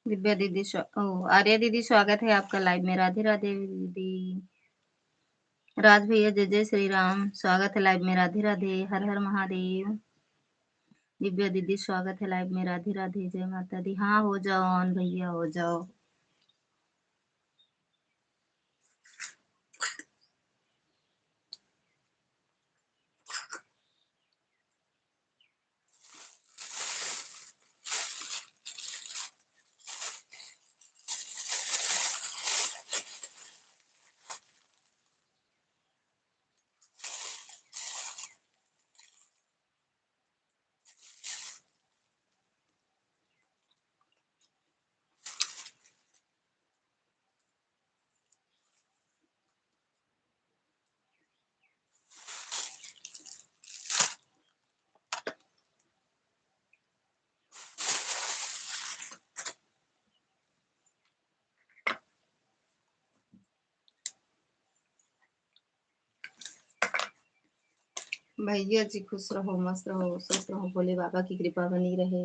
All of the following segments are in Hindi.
दिव्या दीदी आर्या दीदी स्वागत है आपका लाइव में। राधे राधे दीदी। राज भैया जय जय श्री राम, स्वागत है लाइव में। राधे राधे, हर हर महादेव। दिव्या दीदी स्वागत है लाइव में। राधे राधे, जय माता दी। हाँ हो जाओ ऑन भैया, हो जाओ। भैया जी खुश रहो, मस्त रहो, स्वस्थ रहो, भोले बाबा की कृपा बनी रहे।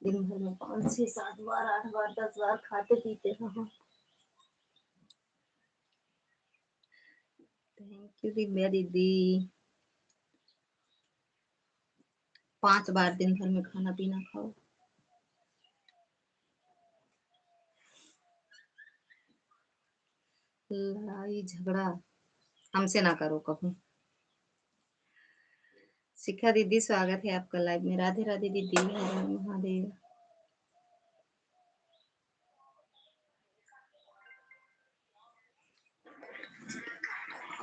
दिन भर में 5 6 7 बार 8 बार 10 बार खाते पीते रहो। थैंक यू दिव्या दीदी। 5 बार दिन भर में खाना पीना खाओ। लड़ाई झगड़ा हमसे ना करो कभी। शिखा दीदी स्वागत है आपका लाइव में। राधे राधे दीदी, हर हर महादेव।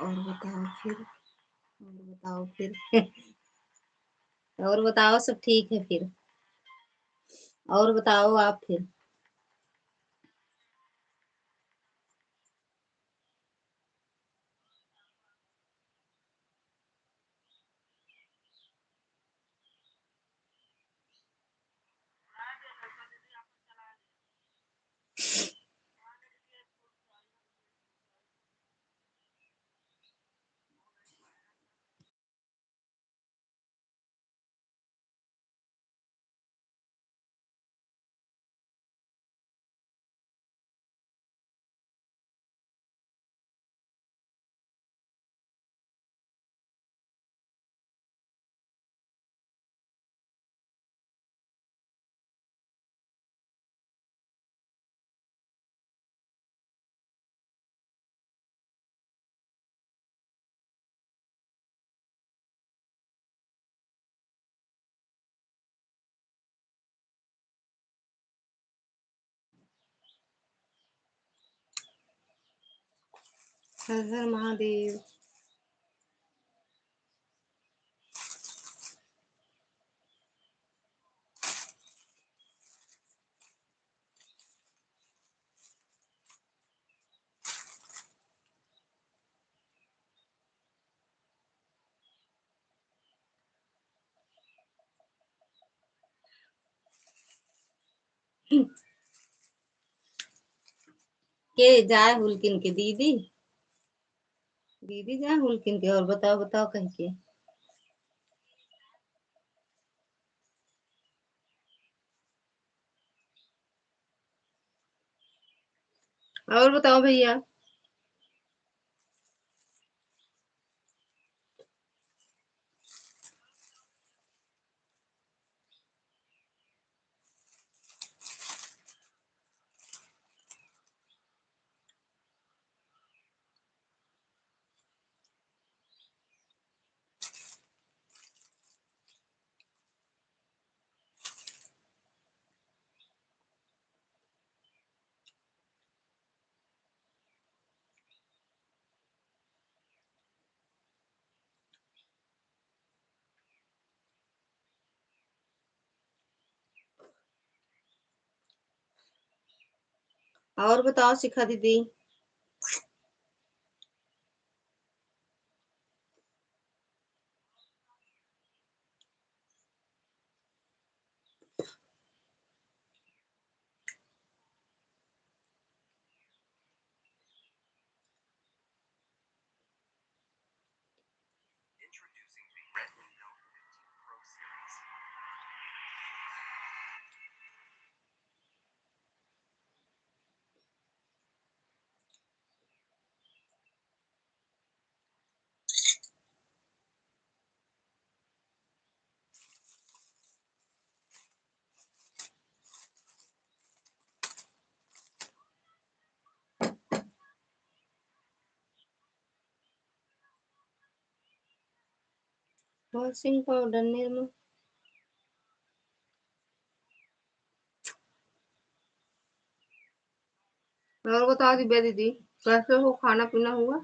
और बताओ फिर, और बताओ फिर। और बताओ, सब ठीक है फिर। और बताओ आप फिर। हर हर महादेव। के जाए हुलकिन के दीदी, दीदी जाए हुलकिन के। और बताओ बताओ कह के। और बताओ भैया। और बताओ शिखा दीदी। Washing powder Nirma. और बता दिव्या दीदी, कैसे हो, खाना पीना हुआ?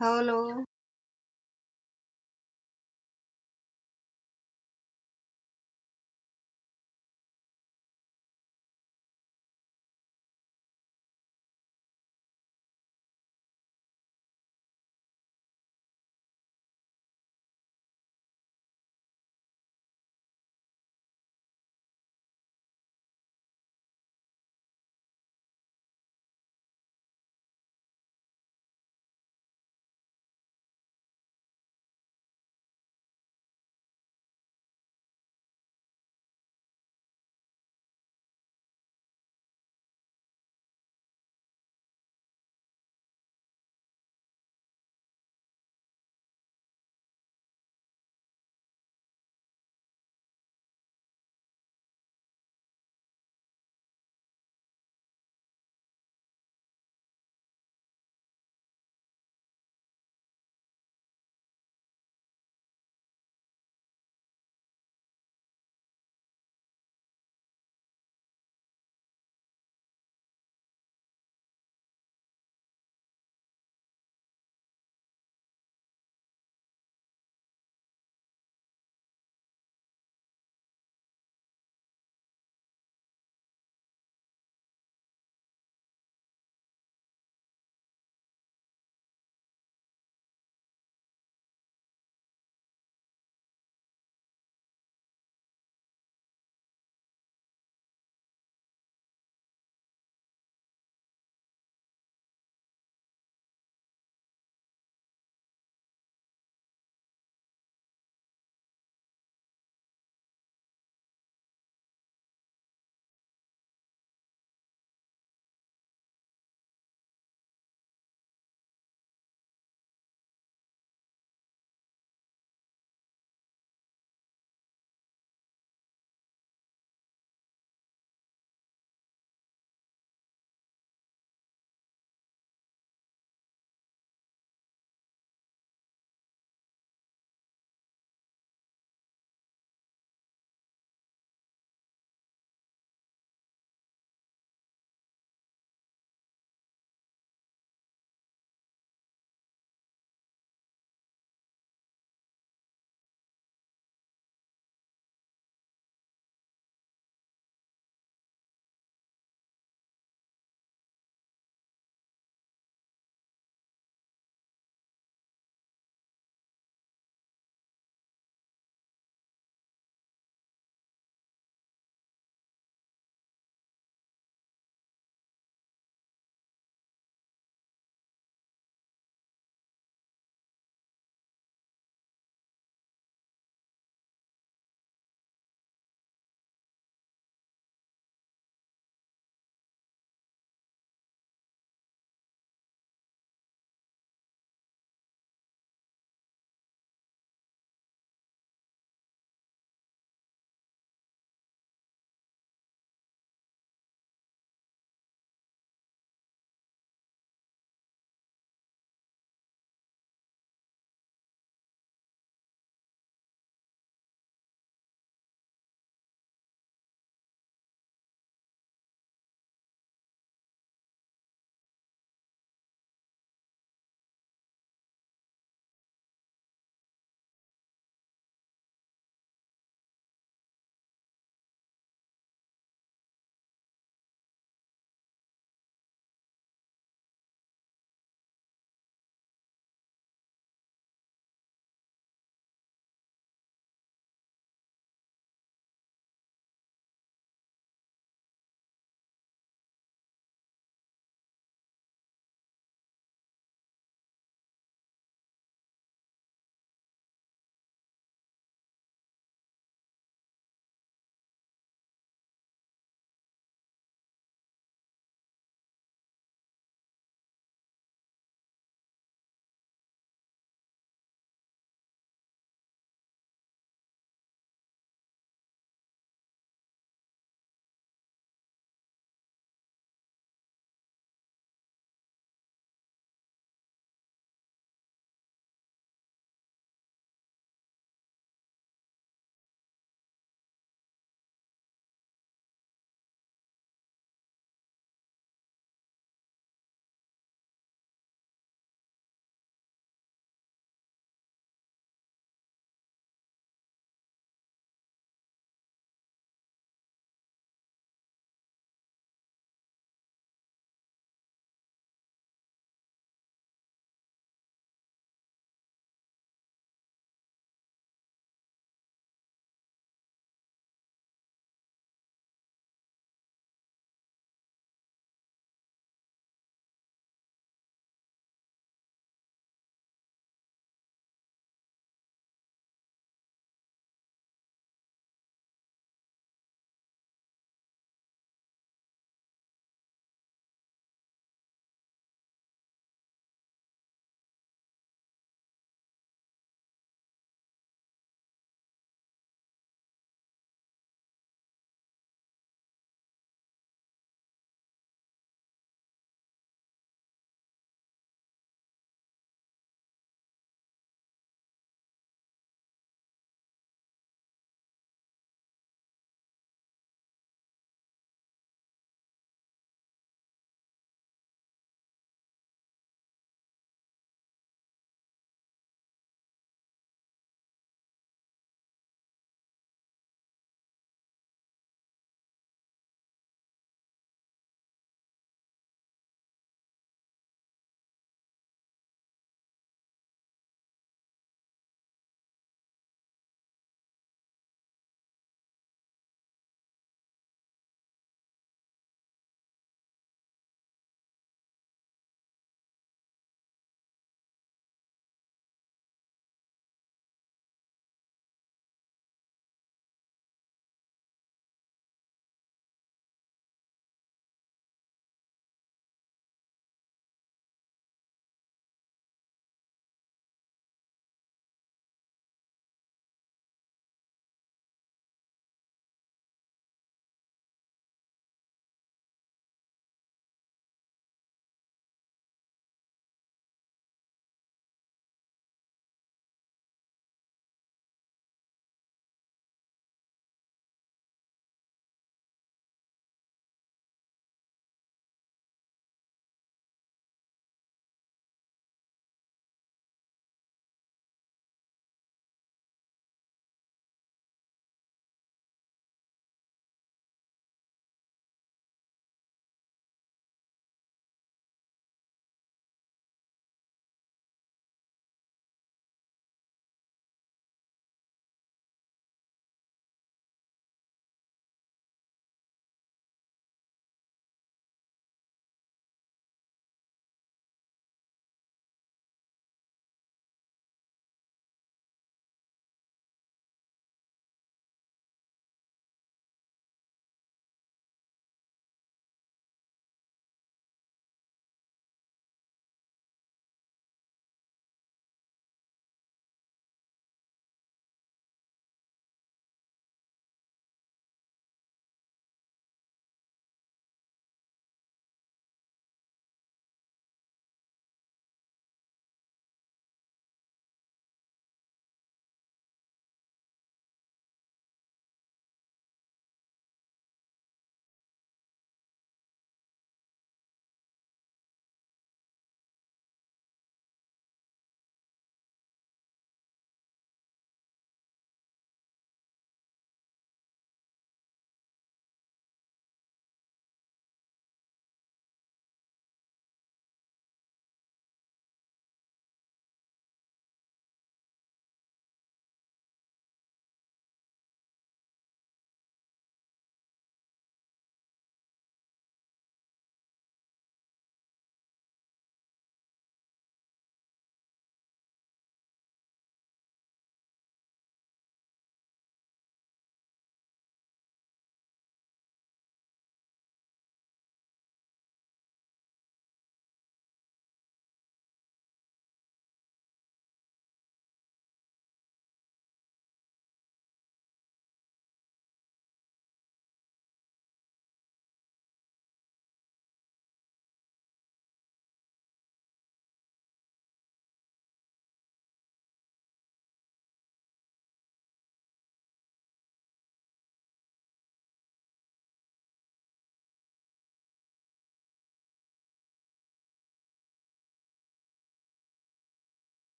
हेलो।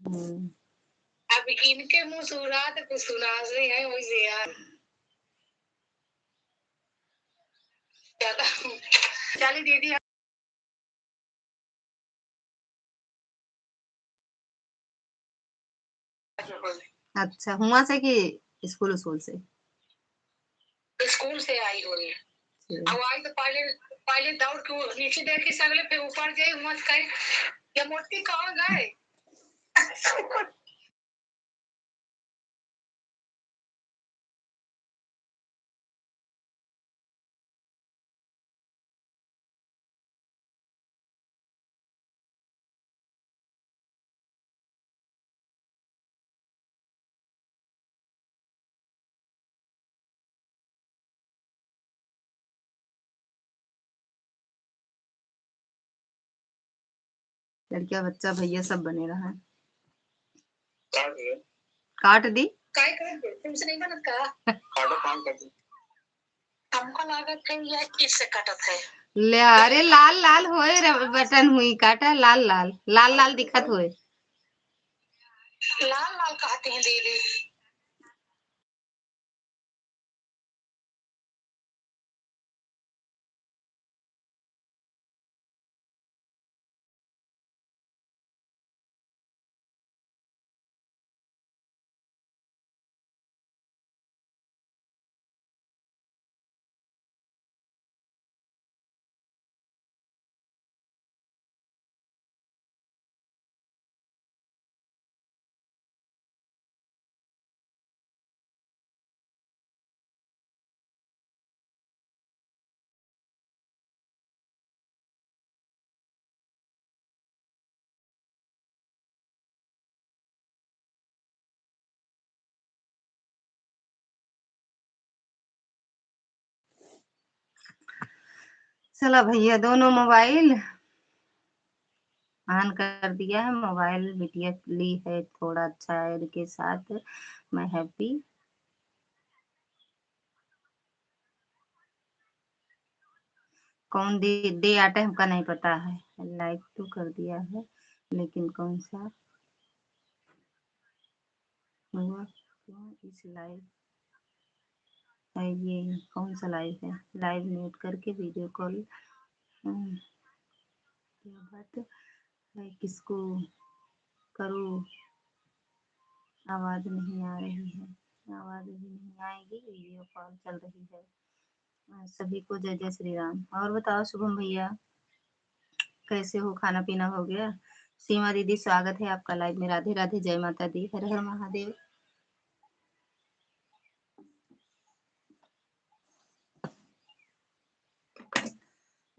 अब इनके मुंह सुरा तो कुछ सुनाते हैं वैसे यार। चलिए दीदी। अच्छा, हुआ से कि स्कूल से? स्कूल से आई हो रही है। अब आई तो पहले दौड़ के नीचे देख के सगले फिर ऊपर गई मत कहीं ये मोती कहाँ गए। लड़किया बच्चा भैया सब बने रहा है। काट दी तुमसे नहीं बनत का काटो काम कर दी। हमको लागत है ये किससे कटत है ले। अरे लाल लाल होए बटन हुई काटा लाल लाल लाल लाल दिखत होए। लाल लाल कहते हैं दीदी। चला भैया दोनों मोबाइल ऑन कर दिया है। मोबाइल बिटिया ली है थोड़ा अच्छा है इनके साथ मैं हैप्पी। कौन दे आटा हमका नहीं पता है। लाइक तो कर दिया है लेकिन कौन सा हुआ क्यों इस लाइव है। ये कौन सा लाइव है? लाइव म्यूट करके वीडियो कॉल। क्या बात है किसको करूँ? आवाज नहीं आ रही है। आवाज भी नहीं आएगी वीडियो कॉल चल रही है। सभी को जय जय श्री राम। और बताओ शुभम भैया कैसे हो? खाना पीना हो गया? सीमा दीदी स्वागत है आपका लाइव में। राधे राधे जय माता दी हर हर महादेव।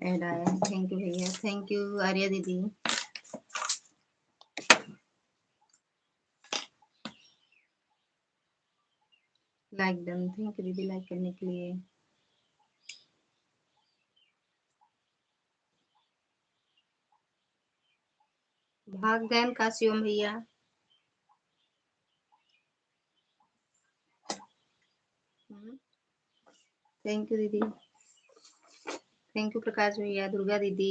एड आया थैंक यू भैया। थैंक यू आर्या दीदी। लाइक डन थैंक यू दीदी लाइक करने के लिए। भाग गए का शिवम भैया। थैंक यू दीदी। थैंक यू प्रकाश भैया दुर्गा दीदी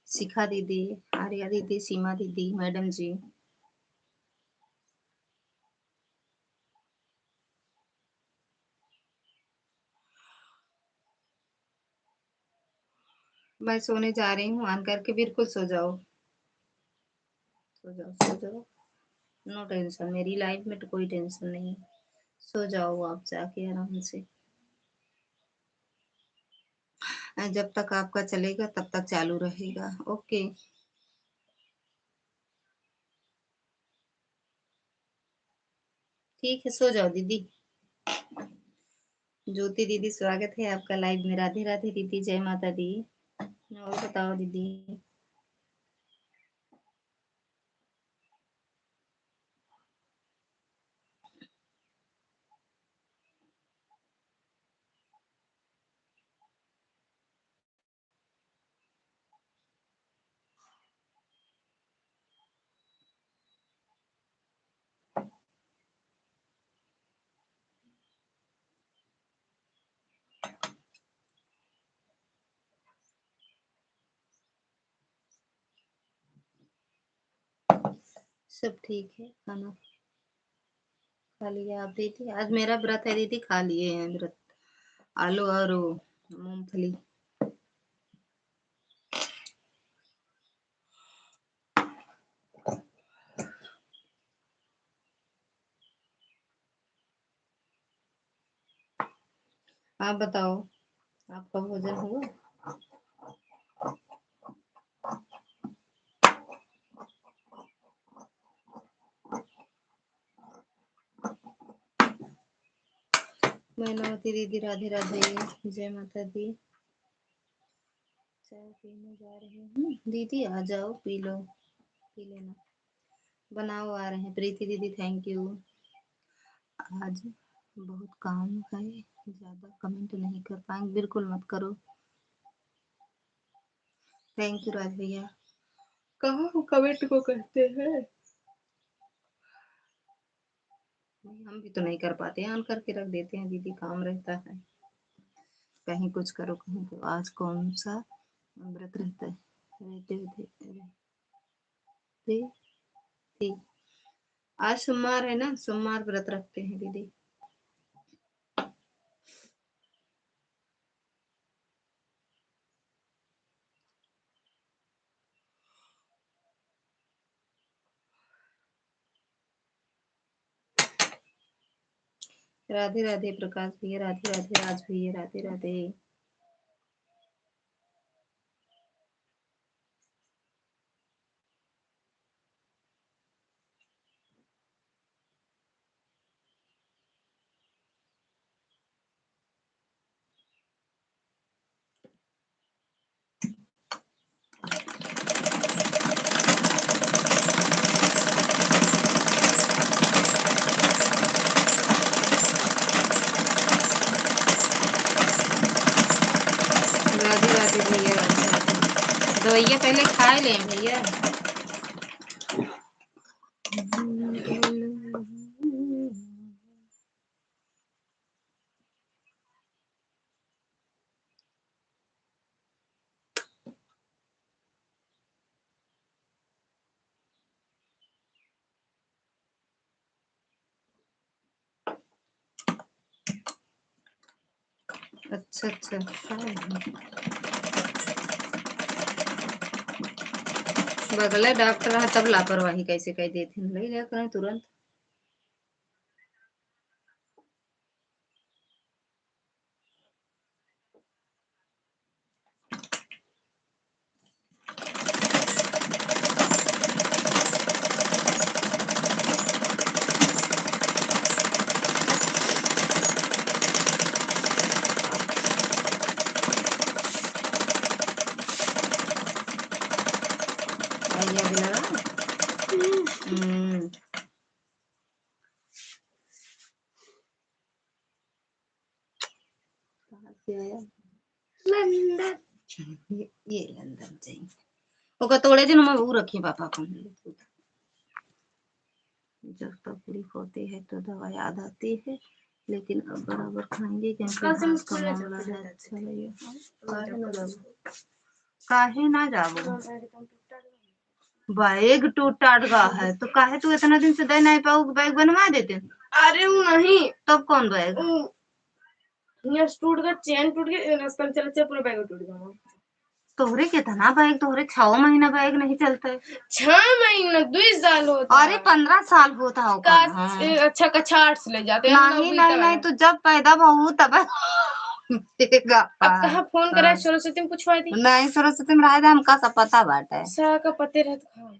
शिखा दीदी आर्या दीदी सीमा दीदी मैडम जी। मैं सोने जा रही हूँ ऑन करके। बिल्कुल सो जाओ सो जाओ सो जाओ। नो टेंशन मेरी लाइफ में तो कोई टेंशन नहीं। सो जाओ आप जाके आराम से। जब तक आपका चलेगा तब तक चालू रहेगा। ओके ठीक है सो जाओ दीदी। ज्योति दीदी स्वागत है आपका लाइव में। राधे राधे दीदी जय माता दी। और बताओ दीदी। सब ठीक है। खाना खा लिया आप दीदी? आज मेरा व्रत है दीदी, खा लिए हैं व्रत। आलू और वो मूंगफली। आप बताओ, आपका भोजन हुआ? मैनावती दीदी राधे राधे, जय माता दी। चाय पीने जा रहे हैं दीदी, आ जाओ पी लो, पी लेना। बनाओ, आ रहे हैं। प्रीति दीदी थैंक यू। आज बहुत काम है, ज्यादा कमेंट नहीं कर पाएंगे। बिल्कुल मत करो। थैंक यू राज भैया। कहाँ हो कमेंट को कहते हैं? हम भी तो नहीं कर पाते, ऑन करके रख देते हैं दीदी, काम रहता है। कहीं कुछ करो, कहीं तो। आज कौन सा व्रत रहता है? रहते आज सोमवार है ना, सोमवार व्रत रखते हैं दीदी। राधे राधे प्रकाश भैया, राधे राधे राज भैया, राधे राधे। राधे राधे भैया, राधे राधे। दवाइया पहले खा लें भैया। अच्छा अच्छा, बगला डॉक्टर है तब लापरवाही कैसे कह देते हैं? ले लिया करें तुरंत। भैया भी लगा। कहाँ से आया? लंदन। ये लंदन चाहिए। ओका थोड़े दिन में वो रखी पापा को। जब तकलीफ होती है तो दवा याद आती है, लेकिन अब बराबर खाएंगे क्योंकि हाथ का मामला है। अच्छा लगेगा। काहे ना जाबो? बैग टूट टाट गया है तो काहे तू इतना दिन से दे नहीं पाऊ? बैग बनवा देते। अरे वो नहीं, तब कौन बैग? ये टूट गया, चेन टूट गया, रास्ता में चलते पूरा बैग टूट गया। तोहरे कितना बैग? तोहरे 6 महीना बैग नहीं चलता है। 6 महीना 2 साल होता। अरे 15 साल होता होगा। हाँ। अच्छा कक्षा 8 से ले जाते हैं। नहीं नहीं नहीं, तू जब पैदा बहु तब देगा। अब कहाँ फोन करा सरस्वती में पूछवाई थी? नहीं, सरस्वती में रहा था, हमका सब पता बाटे। सा का पते रहता।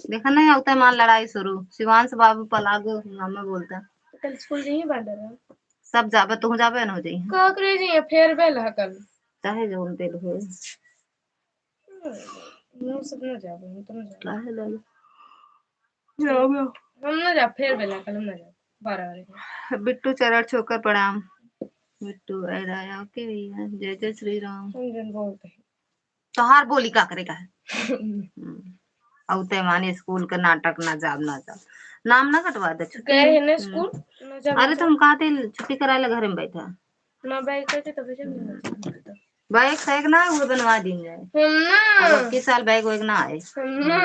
देखा नहीं होता है मान लड़ाई शुरू। शिवांश बाबू पलागो हमें बोलता। कल स्कूल जाइए बांधर सब जाबे, तू जाबे न हो जाई। का करे जाइए फेयरवेल है कल। चाहे जो दिल हो। हम सब न जाबे, हम तो न जाबे। काहे लालो? हम न जा, फेयरवेल है कल, हम न जा 12 बजे। बिट्टू चरण छोकर प्रणाम। बिट्टू आया ओके भैया, जय जय श्री राम। हम जन बोलते हैं तोहार बोली का करेगा है? औते माने स्कूल का नाटक ना जाब ना जाब। नाम ना कटवा दे छुट्टी। गए हैं ना स्कूल न जा। अरे तुम कहते छुट्टी करा ले, घर में बैठा ना बैग करते तब जब बैग सैग ना वो बनवा दी जाए। हम ना अब 21 साल बैग वैग ना आए। हम ना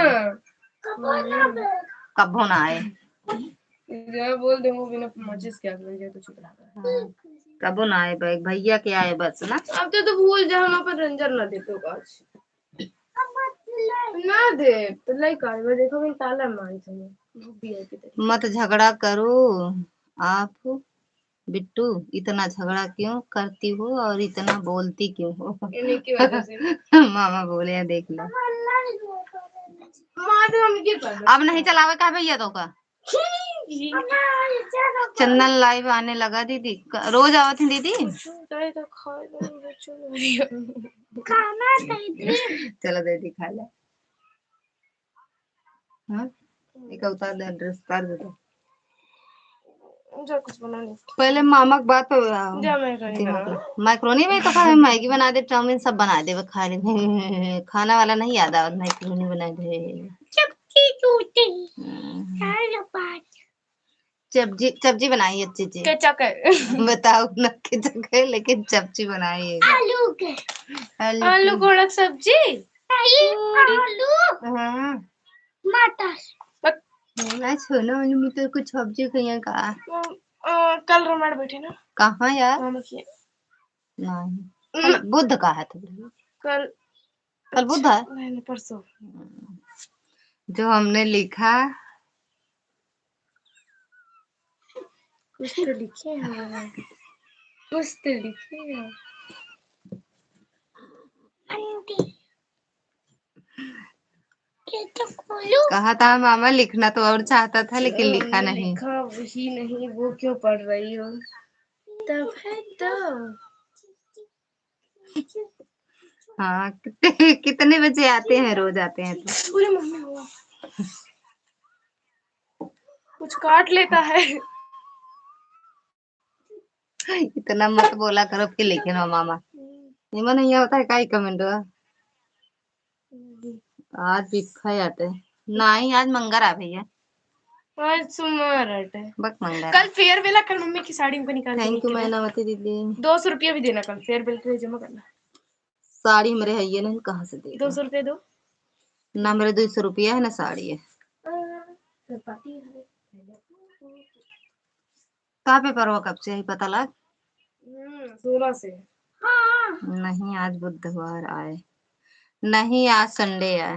कब्बो ना आए। मैं बोल दे वो बिना माचिस के आग लग जाए तो चुप रहा। कब्बो ना आए भैया के आए बस ना। अब तो भूल जा हम पर रंजन ना देते आज ना दे तो लाइक आज मैं देखो मैं ताला मार दूंगी। मत झगड़ा करो आप बिट्टू, इतना झगड़ा क्यों करती हो और इतना बोलती क्यों हो? इन्हीं की वजह से मामा बोले हैं, देख लो। मार दो हम क्या कर अब नहीं चलावे का भैया तो का चंदन लाइव आने लगा दीदी, रोज आवत है दीदी। चलो दीदी खा ले। हाँ एक उतार दे, ड्रेस उतार दे तो। जा कुछ बना ले पहले मामा की बात पे जा मैक्रोनी बना। मैक्रोनी में तो खा मैगी बना दे, चाउमीन सब बना दे, वो खा ले। खाना वाला नहीं याद आवत, मैक्रोनी बना दे। सब्जी सब्जी बनाई अच्छी अच्छी। केचप है बताओ ना केचप है, लेकिन सब्जी बनाई है। आलू गोड़ा सब्जी हाँ मटर सुनो मैं तो कुछ सब्जी खाइए का। कल रमाड़ बैठे ना कहाँ यार? नहीं कल बुध का है तो कल कल बुध है। नहीं परसों जो हमने लिखा कुछ तो लिखे हैं, कुछ तो लिखे हैं। कहा था मामा लिखना तो और चाहता था लेकिन लिखा नहीं। लिखा वही नहीं, वो क्यों पढ़ रही हो? तब है तो हाँ कितने बजे आते हैं? रोज आते हैं तो पूरे मम्मी हुआ कुछ काट लेता है। इतना मत बोला करो कि लिखे ना मामा, निमन नहीं होता है काई कमेंट। आज भी खाए आते नहीं, आज मंगर आ भैया, आज सुमरट है, बक मंगर। कल फेयरवेल है, कल मम्मी की साड़ी को निकाल के थैंक यू लेके दे। मैनावती दीदी। 200 रुपया भी देना, कल फेयरवेल के लिए जमा करना। साड़ी मेरे है ये नहीं, कहाँ से दे 200 रुपया दो ना, मेरे 200 रुपया है ना साड़ी है। कहाँ पे परवा कब से है पता लग? 16 से। नहीं आज बुधवार आए, नहीं आज संडे है।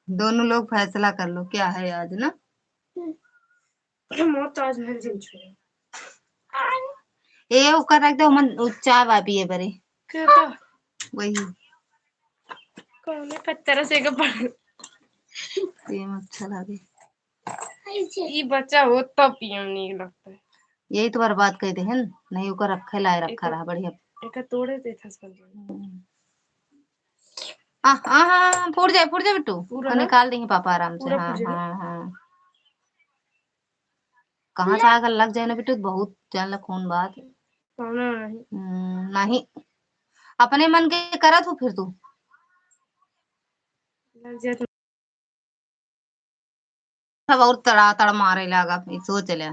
दोनों लोग फैसला कर लो क्या है आज ना। ताजमहल जिन छोड़े ए ओकर रख दो, मन चाय वा पिए बरे क्या वही कौन पत्थर से का पड़ सेम अच्छा लगे। ये बच्चा हो तब पियम नहीं लगता है। यही तो बर्बाद कर दे हैं, नहीं ओकर रखे लाए रखा रहा बढ़िया। एक तोड़े थे था फूट जाए बिट्टू, निकाल देंगे पापा आराम से। हाँ हाँ हाँ कहाँ से आग लग जाए ना बिट्टू, बहुत जान खून बात। नहीं अपने मन के करत हो फिर तू लग जाए तो सब और तड़ा तड़ मारे लगा। सोच ले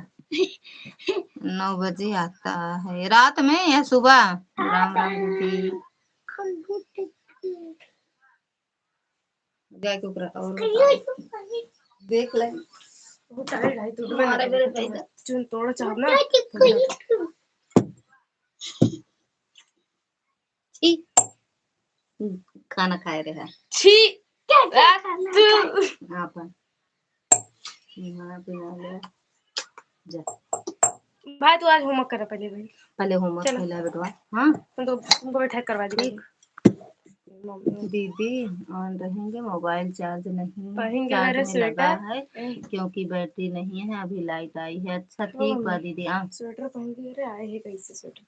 9 बजे आता है रात में या सुबह? राम राम दीदी जाए तो और देख ले वो चाहे ढाई तो चुन तोड़ चाह ना खाना खाए रहा छी आप जा भाई तू आज होमवर्क कर पहले भाई, पहले होमवर्क खेला बेटवा। हाँ तुमको बैठा करवा दी दीदी ऑन रहेंगे, मोबाइल चार्ज नहीं पहन के चार्ज मेरे में लगा स्वेटर है क्योंकि बैटरी नहीं है, अभी लाइट आई है। अच्छा ठीक बा दीदी। स्वेटर पहन के अरे आए है कैसे स्वेटर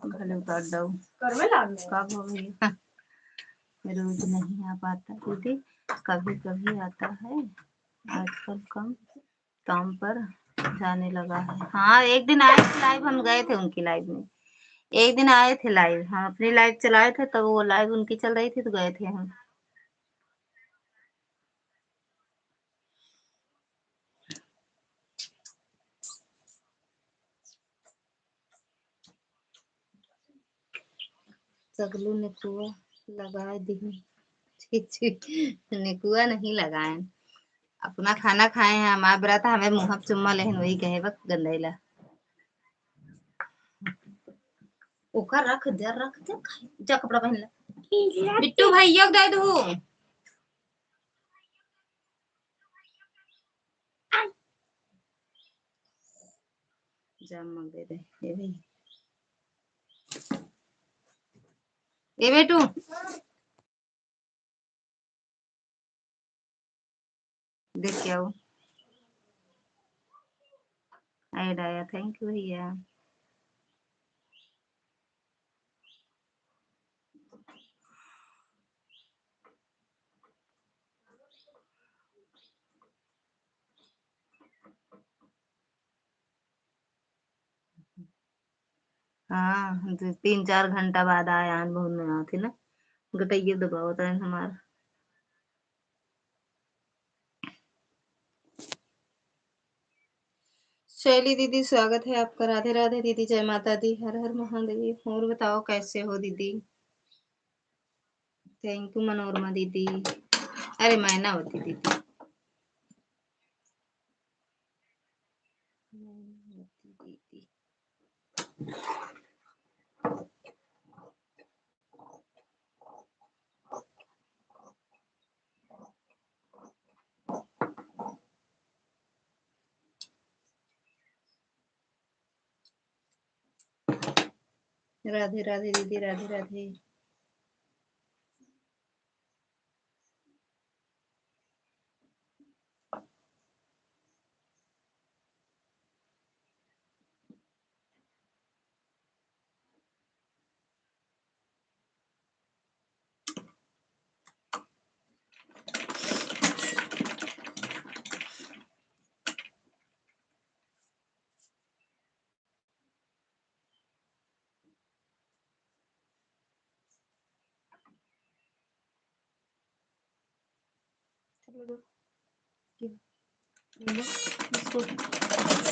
भले उतार दो कर में लाग कब हो गई। रोज नहीं आ पाता दीदी, कभी कभी आता है, आजकल कम काम पर जाने लगा है। हाँ एक दिन आए थे लाइव, हम गए थे उनकी लाइव में, एक दिन आए थे लाइव, हम अपनी लाइव चलाए थे तो वो लाइव उनकी चल रही थी तो गए थे हम। सगलू नेकुआ लगा दी। नेकुआ नहीं लगाए, अपना खाना खाए हैं। हमारा बराता हमें मुँह चुम्मा लेहन वही कहे बक गंदैला ओका रख दे जा कपड़ा पहन ले बिट्टू भैया दे दू जाम मग दे दे ये भी ए बेटू देख क्या हो ऐड आया। थैंक यू भैया। हाँ 3-4 घंटा बाद आया बहुत में आती ना गटैये दबाओ तो हमारा। शैली दीदी स्वागत है आपका। राधे राधे दीदी, जय माता दी, हर हर महादेव। और बताओ कैसे हो दीदी? थैंक यू मनोरमा दीदी। अरे मैनावती दीदी, मैनावती दीदी। राधे राधे दीदी, राधे राधे।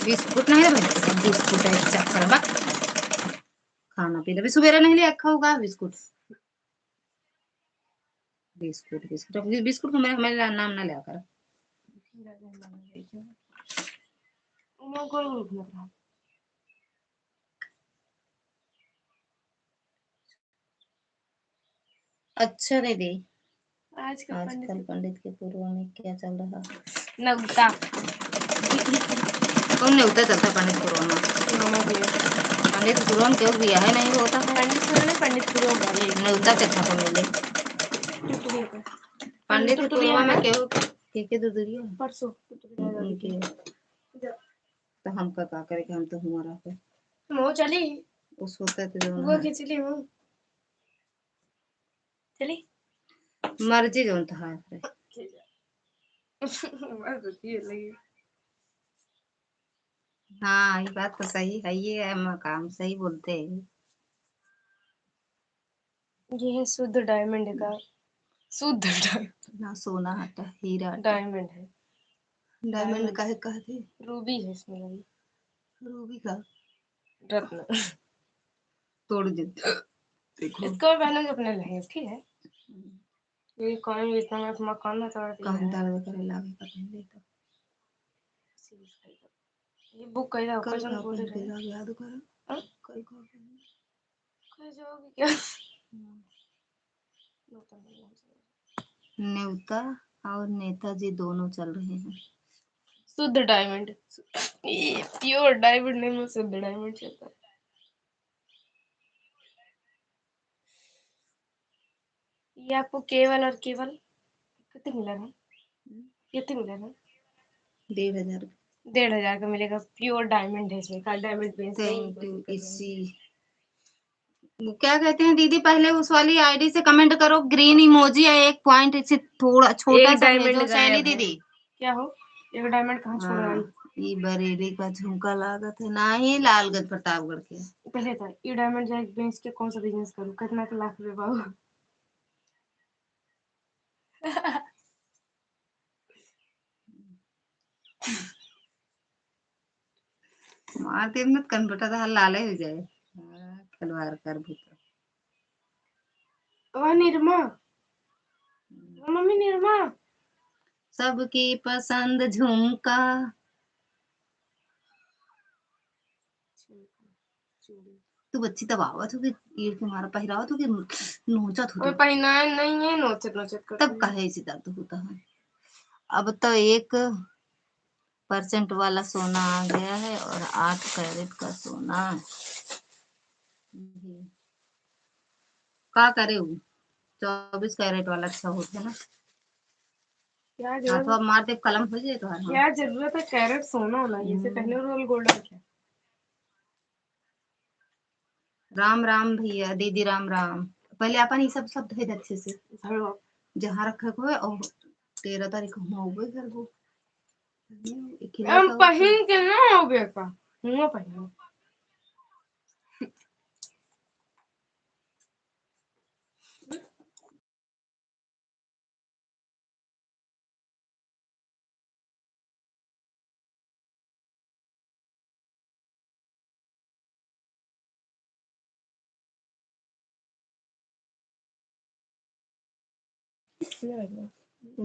बिस्कुट नहीं भाई, बिस्कुट है चक्कर बा खाना पीना भी सुबह नहीं ले रखा होगा। बिस्कुट बिस्कुट बिस्कुट बिस्कुट को मेरे हमारे नाम ना लिया कर। अच्छा दीदी, आजकल पंडित के पूर्व में क्या चल रहा? नगता कौन नेवता चलता पंडित पूर्व में? पंडित पूर्व में क्यों दिया है नहीं होता है? पंडित पूर्व नेवता के था मिले पंडित के पूर्व में क्यों के दूरिया परसों उनके तो हम का करे हम तो हमारा पे वो चली उस होता तो वो खिचली वो चली मर्जी जो था है हाँ ये बात तो सही है, ये मकाम सही बोलते हैं। ये है शुद्ध डायमंड का, शुद्ध ना सोना हटा हीरा डायमंड है। डायमंड का है कहते रूबी है इसमें लगी, रूबी का रत्न तोड़ दे देखो इसको पहनोगे अपने लहंगे ठीक है। ये कौन बेचता मैं मकान ना तोड़ दिया काम है। दर्द करे लागे पता नहीं तो ये बुक कर रहा कल कैसे का बोल अपन रहे के हैं? याद करो हाँ? कल का कल जाओगे क्या? नेवता और नेताजी दोनों चल रहे हैं। शुद्ध डायमंड, प्योर डायमंड नहीं में शुद्ध डायमंड चलता है। ये आपको केवल और केवल कितने मिला है? कितने मिला है? 1,500 1,500 का मिलेगा। प्योर डायमंड है इसमें का डायमंड बेस थैंक यू। इसी वो क्या कहते हैं दीदी, पहले उस वाली आईडी से कमेंट करो, ग्रीन इमोजी है एक पॉइंट इसे थोड़ा छोटा सा भेजो शैली दीदी। क्या हो एक डायमंड कहाँ छोड़ आई? ये बरेली का झुमका लागत है ना ही लालगंज प्रतापगढ़ के पहले था ये डायमंड जाए बेच के कौन सा बिजनेस करूँ, कितना तो लाख रुपए पाऊँ। मार दिन में कन्वर्टर तो लाले हो जाए खलवार कर भूत वह निरमा, मम्मी निरमा। सबकी पसंद झुमका। तू बच्ची तब आवत हो कि ईड़ के मारा पहिरावत हो कि नोचत हो और तू? पहना नहीं है, नोचत नोचत कर। तब कहे ऐसी दर्द होता है। अब तो 1% वाला सोना आ गया है और 8 कैरेट का सोना। का करे वो 24 कैरेट वाला अच्छा होता है ना। क्या हाथों जरूरत, अब मार दे कलम हो जाए तो हर क्या जरूरत है कैरेट सोना होना, जैसे पहले रोल गोल्ड रखे। राम राम भैया दीदी राम राम। पहले अपन ये सब सब धोए अच्छे से जहाँ रखे को है और 13 तारीख को हुआ घर को हम पहन के ना हो गया का हुआ पहन।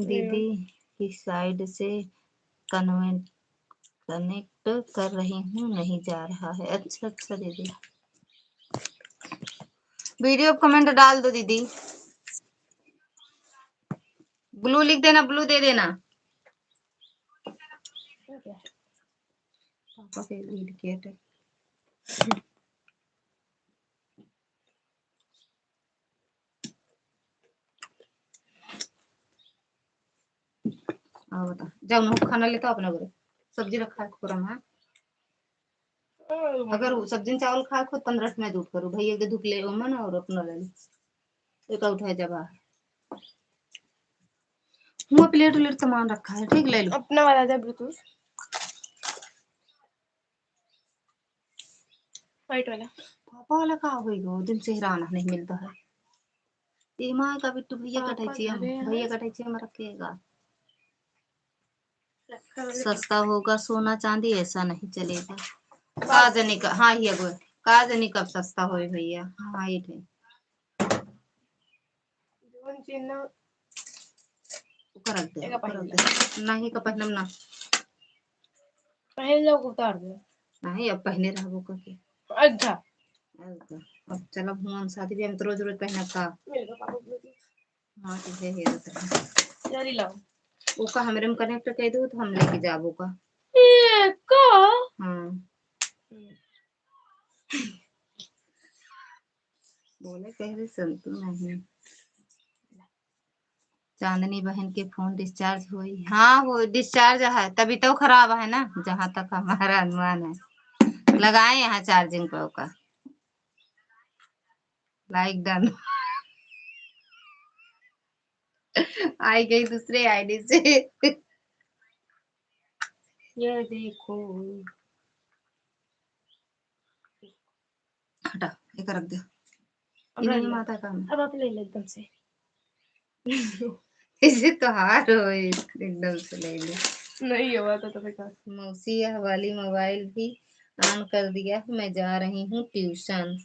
दीदी की साइड से कनेक्ट कर रही हूँ, नहीं जा रहा है। अच्छा अच्छा दीदी, वीडियो कमेंट डाल दो दीदी। ब्लू लिख देना, ब्लू दे देना। पापा के लीड किया था। बता जाओ ना खाना लेता अपने घर सब्जी रखा है खुरा में। अगर सब्जी चावल खा खुद 15 मिनट दूध करो भैया के धूप ले मन और अपना ले एक उठाए जब हुआ प्लेट उलेट सामान रखा है। ठीक ले लो अपना वाला था ब्लूटूथ व्हाइट वाला। पापा वाला का होई गो दिन से हिराना नहीं मिलता है। ये मां का बिट्टू भैया कटाई हम भैया कटाई हम रखेगा। सस्ता होगा सोना चांदी ऐसा नहीं चलेगा। काजनी का हाँ ही अगो काजनी कब सस्ता होए भैया। हाँ ये थे कर दे नहीं का पहनम ना पहले लोग उतार दे नहीं अब पहने रहो के। अच्छा अब चलो हुआ शादी भी हम तो रोज रोज पहना का। हाँ ठीक है जरी लाओ वो का हमरे में कनेक्ट कर दो तो हम लेके जाबो का। ये का हाँ बोले कह रहे संतु नहीं। चांदनी बहन के फोन डिस्चार्ज हुई। हाँ वो डिस्चार्ज है तभी तो खराब है ना जहां तक हमारा अनुमान है। लगाए यहाँ चार्जिंग पे का लाइक डन आई गई दूसरे आईडी से। ये देखो हटा एक रख दे इन्हें माता का अब आप ले ले एकदम से इसे तो हार हो एकदम से ले ले। नहीं हुआ तो बेकार। मौसी यह वाली मोबाइल भी ऑन कर दिया। मैं जा रही हूँ ट्यूशन।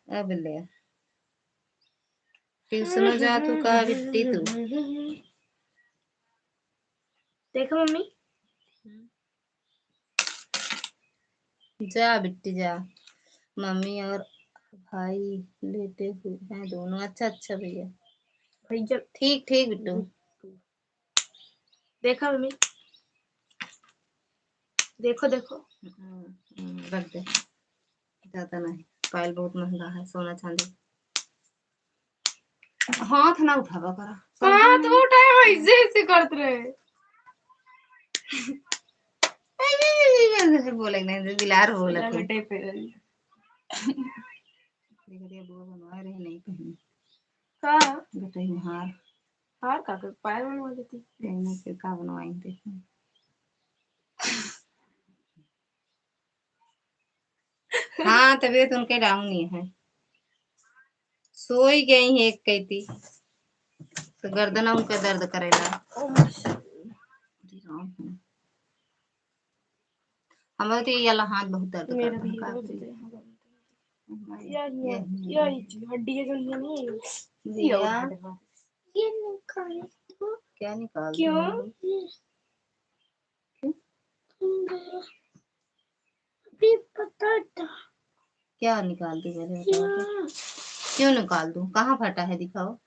अब ले ट्यूशन जा तू का बिट्टी तू देखो मम्मी जा बिट्टी जा। मम्मी और भाई लेटे हुए हैं दोनों। अच्छा अच्छा भैया भैया ठीक ठीक बिट्टू। देखा मम्मी देखो देखो रख दे ज्यादा नहीं। पायल बहुत महंगा है सोना चांदी। हाथ ना उठावा करा हाथ उठाए ऐसे ऐसे करते रहे बोले नहीं दिलार बोला थे बेटे पे बनवा रहे नहीं पहनी का बेटे हार हार का पायल बनवा देती कहने के का बनवाई देखो। हाँ तबीयत उनके डाउन ही है। सोई गई है एक कहती तो गर्दन उनका दर्द करेला। हमारे तो ये वाला हाथ बहुत दर्द मेरा करता भी है का बहुत करी। ये हड्डी है जो ये नहीं है। भैया ये निकाल दो। क्या निकाल क्यों? अभी पता था। क्या निकाल दी पहले बताओ तो। क्यों निकाल दूं? कहाँ फटा है दिखाओ।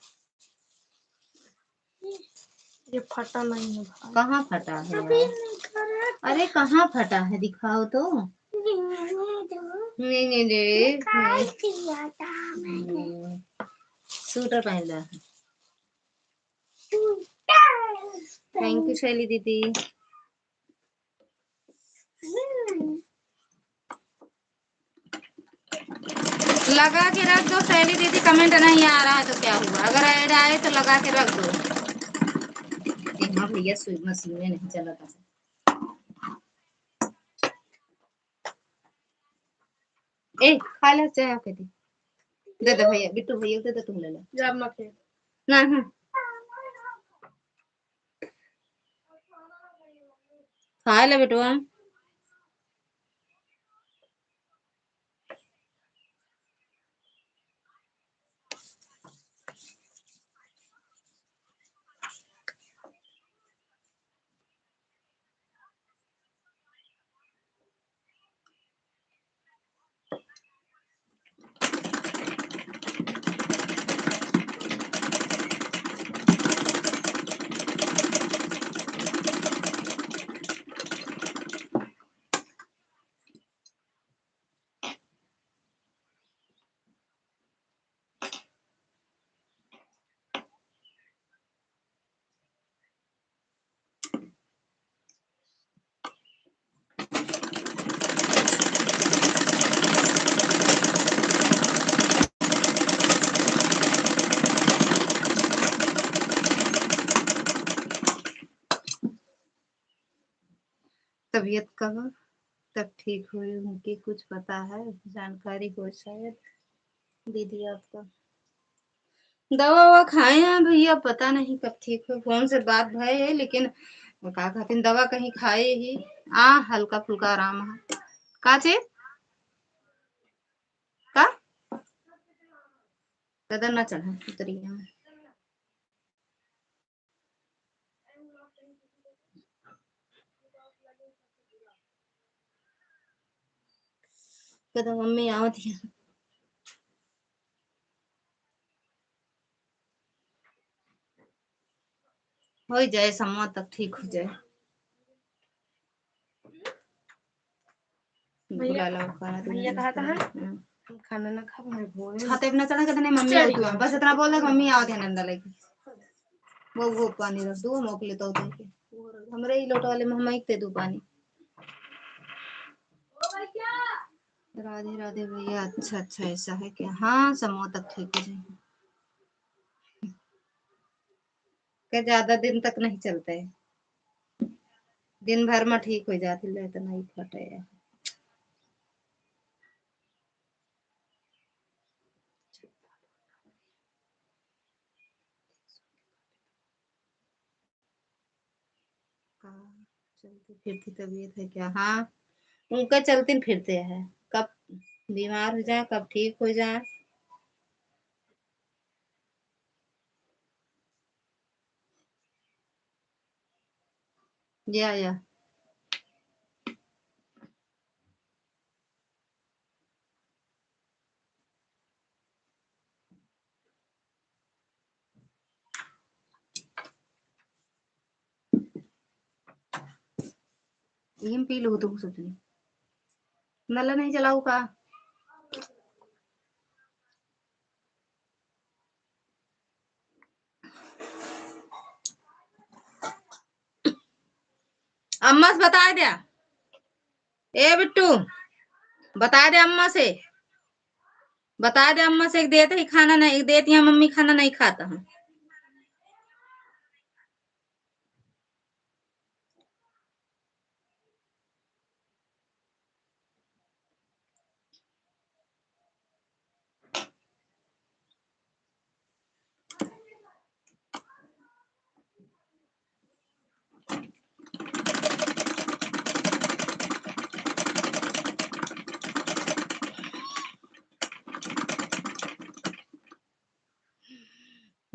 ये फटा नहीं है भाई। कहाँ फटा है यार? अरे कहाँ फटा है दिखाओ तो। नहीं दे सूटर पहन ला। थैंक यू शैली दीदी। लगा के रख दो शैली दीदी। कमेंट नहीं आ रहा है तो क्या हुआ? अगर ऐड आए तो लगा के रख दो। हाँ भैया सुई मशीन में नहीं चला था। ए खा ले चाय आके दे दे भैया। बिट्टू भैया दे दे तुम ले लो। जब मत ना हाँ खा ले बेटुआ। तबीयत कब तक ठीक हुई उनकी कुछ पता है? जानकारी हो शायद दीदी आपका। दवा ववा खाए हैं भैया। पता नहीं कब ठीक हो। फोन से बात भय है लेकिन का कहते दवा कहीं खाए ही आ हल्का फुल्का आराम है। का चे का कदर ना चढ़ा उतरिया में। कदर मम्मी आवत है। हो जाए समय तक ठीक हो जाए। बुला लो खाना भैया कहा था खाना ना खा मैं बोल छाते पे ना चढ़ा कहते नहीं मम्मी आई तू बस इतना बोल दे मम्मी आवत है नंदा लेके वो पानी रख दो मोकले तो के हमरे ही लोटा वाले में हम दे दू पानी। राधे राधे भैया। अच्छा अच्छा ऐसा है क्या? हाँ समय तक ठीक हो जाएगा। क्या ज्यादा दिन तक नहीं चलता है। दिन भर में ठीक हो जाती है तो नहीं फटे है। चलती फिरती तबीयत है क्या? हाँ उनका चलते फिरते है। कब बीमार हो जाए कब ठीक हो जाए। या यही पी लो तो सोचनी नल्ला नहीं चलाऊ का। अम्मा से बता दिया। ए बिट्टू बता दे अम्मा से। बता दे अम्मा से एक देते ही खाना नहीं देती है मम्मी खाना नहीं खाता हूँ।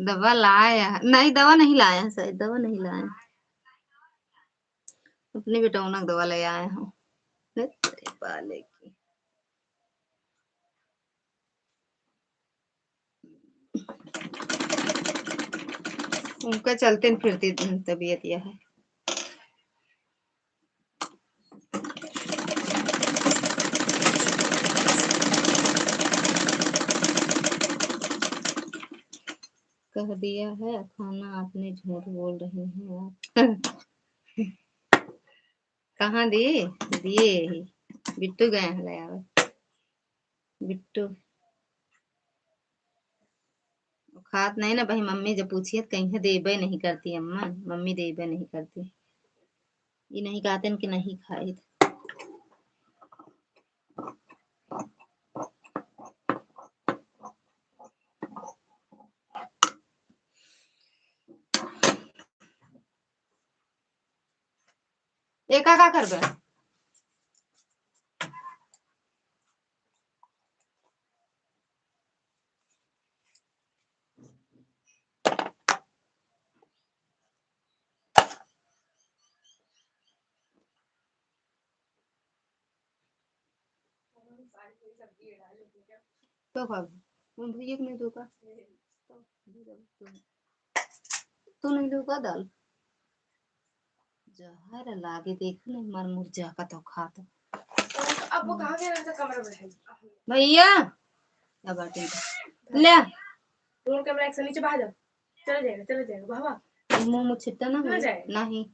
दवा लाया नहीं, दवा नहीं लाया शायद, दवा नहीं लाया, अपनी बेटौनक दवा ले आए हूँ पाले की। उनका चलते फिरते तबीयत यह है। कह दिया है खाना आपने, झूठ बोल रहे हैं आप। कहाँ दिए दिए ही, बिट्टू गए हैं ले आवे, बिट्टू खात नहीं ना भाई। मम्मी जब पूछिए कहीं देबे नहीं करती अम्मा, मम्मी देबे नहीं करती, ये नहीं कहते कि नहीं खाए। एका का करबे तो खाओ भैया को नहीं दूंगा, तू नहीं दूंगा दाल जहर लागे देख नहीं मर मुर्जा का तो खा तो। अब वो कहाँ गया था कमरा में? भैया अब बाटे ले रोड कैमरा एक से नीचे बाहर जाओ, चला जाएगा बाबा, मुंह में छिट्टा ना चला जाएगा नहीं,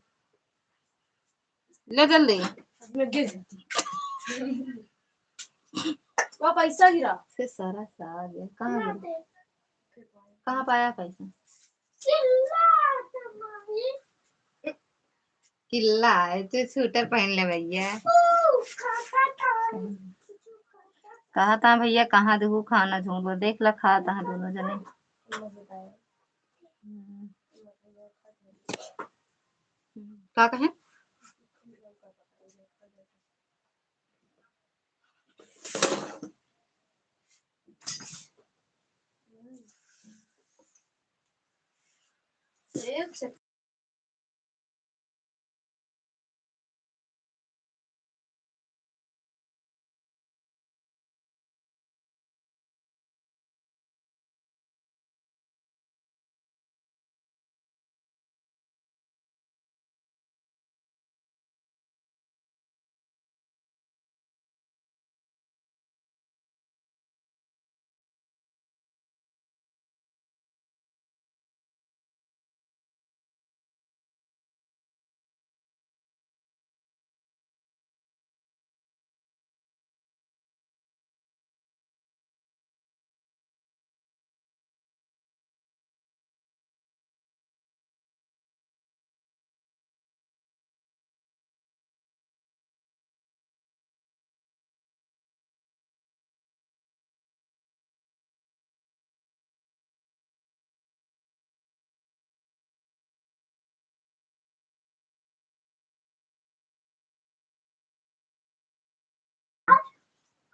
ले जल्दी मैं गिर जाती। वहाँ पैसा गिरा से सारा सा गया। कहाँ गया, कहाँ पाया पैसा? किल्ला है तो स्वेटर पहन ले भैया। कहा था भैया कहाँ देखो खाना झूठ बोल, देख ला खा था दोनों जने। क्या कहे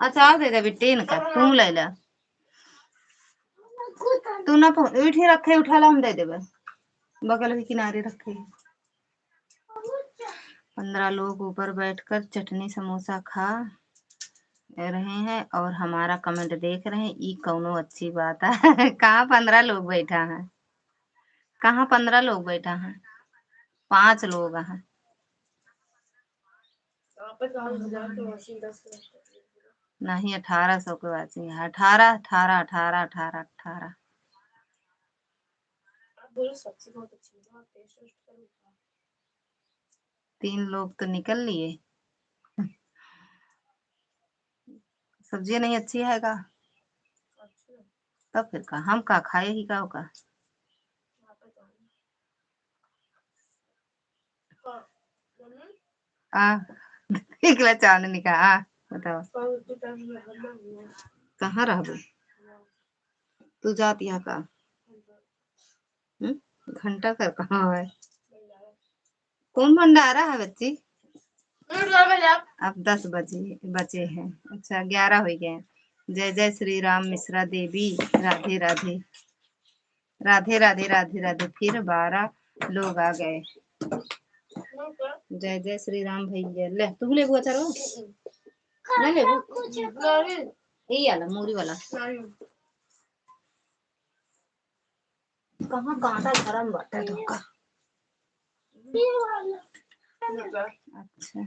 अचार दे दे बेटे इनका, तू ले ला, तू ना उठी रखे, उठा ला हम दे देबे, बगल के किनारे रखे। 15 लोग ऊपर बैठकर चटनी समोसा खा रहे हैं और हमारा कमेंट देख रहे हैं, ई कौनो अच्छी बात है। कहाँ 15 लोग बैठा है, कहाँ 15 लोग बैठा है, 5 लोग हैं। नहीं 1800 के वाची है, 18 18 18 18 18। बोलो सब्जी बहुत अच्छी है, बहुत टेस्ट करो। 3 लोग तो निकल लिए, सब्जी नहीं अच्छी है का, तब फिर का हम का खाए ही का होगा। आ निकला चांदनी का, आ बताओ कहाँ रह गई तू जाती है का? घंटा घर कहाँ है? कौन भंडारा है बच्ची? अब 10 बचे हैं, अच्छा 11 हो गए। जय जय श्री राम मिश्रा देवी, राधे राधे राधे राधे राधे राधे। फिर 12 लोग आ गए। जय जय श्री राम भैया। ले तू ले बुआ चलो ले ले यही वाला मूरी वाला कहाँ कांटा गरम बात है धोखा। अच्छा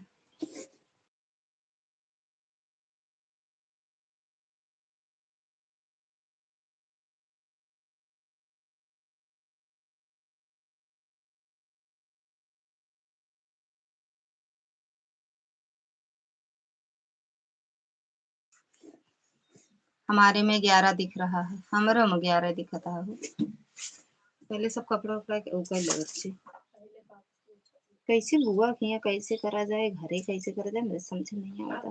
हमारे में 11 दिख रहा है। हमारे में 11 दिखता है। पहले सब कपड़ा उपड़ा के ऊपर लगे कैसे बुआ किया कैसे करा जाए घरे कैसे करा जाए मेरे समझ नहीं आता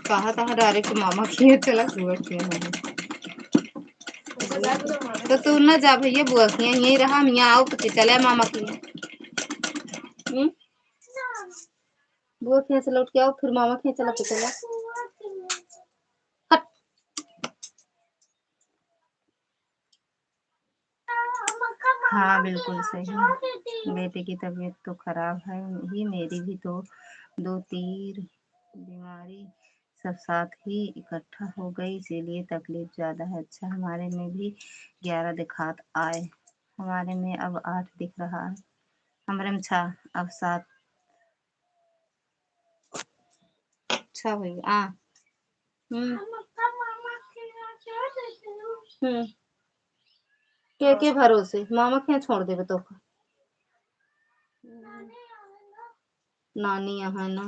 कहा था डायरेक्ट मामा किए चला बुआ किया तो तू ना जा भैया बुआ किया यही रहा हम यहाँ आओ पति चले मामा किया बुआ किया से लौट के आओ फिर मामा किया चला के चला हाँ बिल्कुल सही। बेटे की तबीयत तो खराब है ही मेरी भी तो 2-3 बीमारी सब साथ ही इकट्ठा हो गई इसीलिए तकलीफ ज्यादा है। अच्छा हमारे में भी 11 दिखात आए। हमारे में अब 8 दिख रहा है। हमारे में 6 अब 7 अच्छा भैया हम्म के भरोसे मामा क्या छोड़ देवे तो नानी यहाँ ना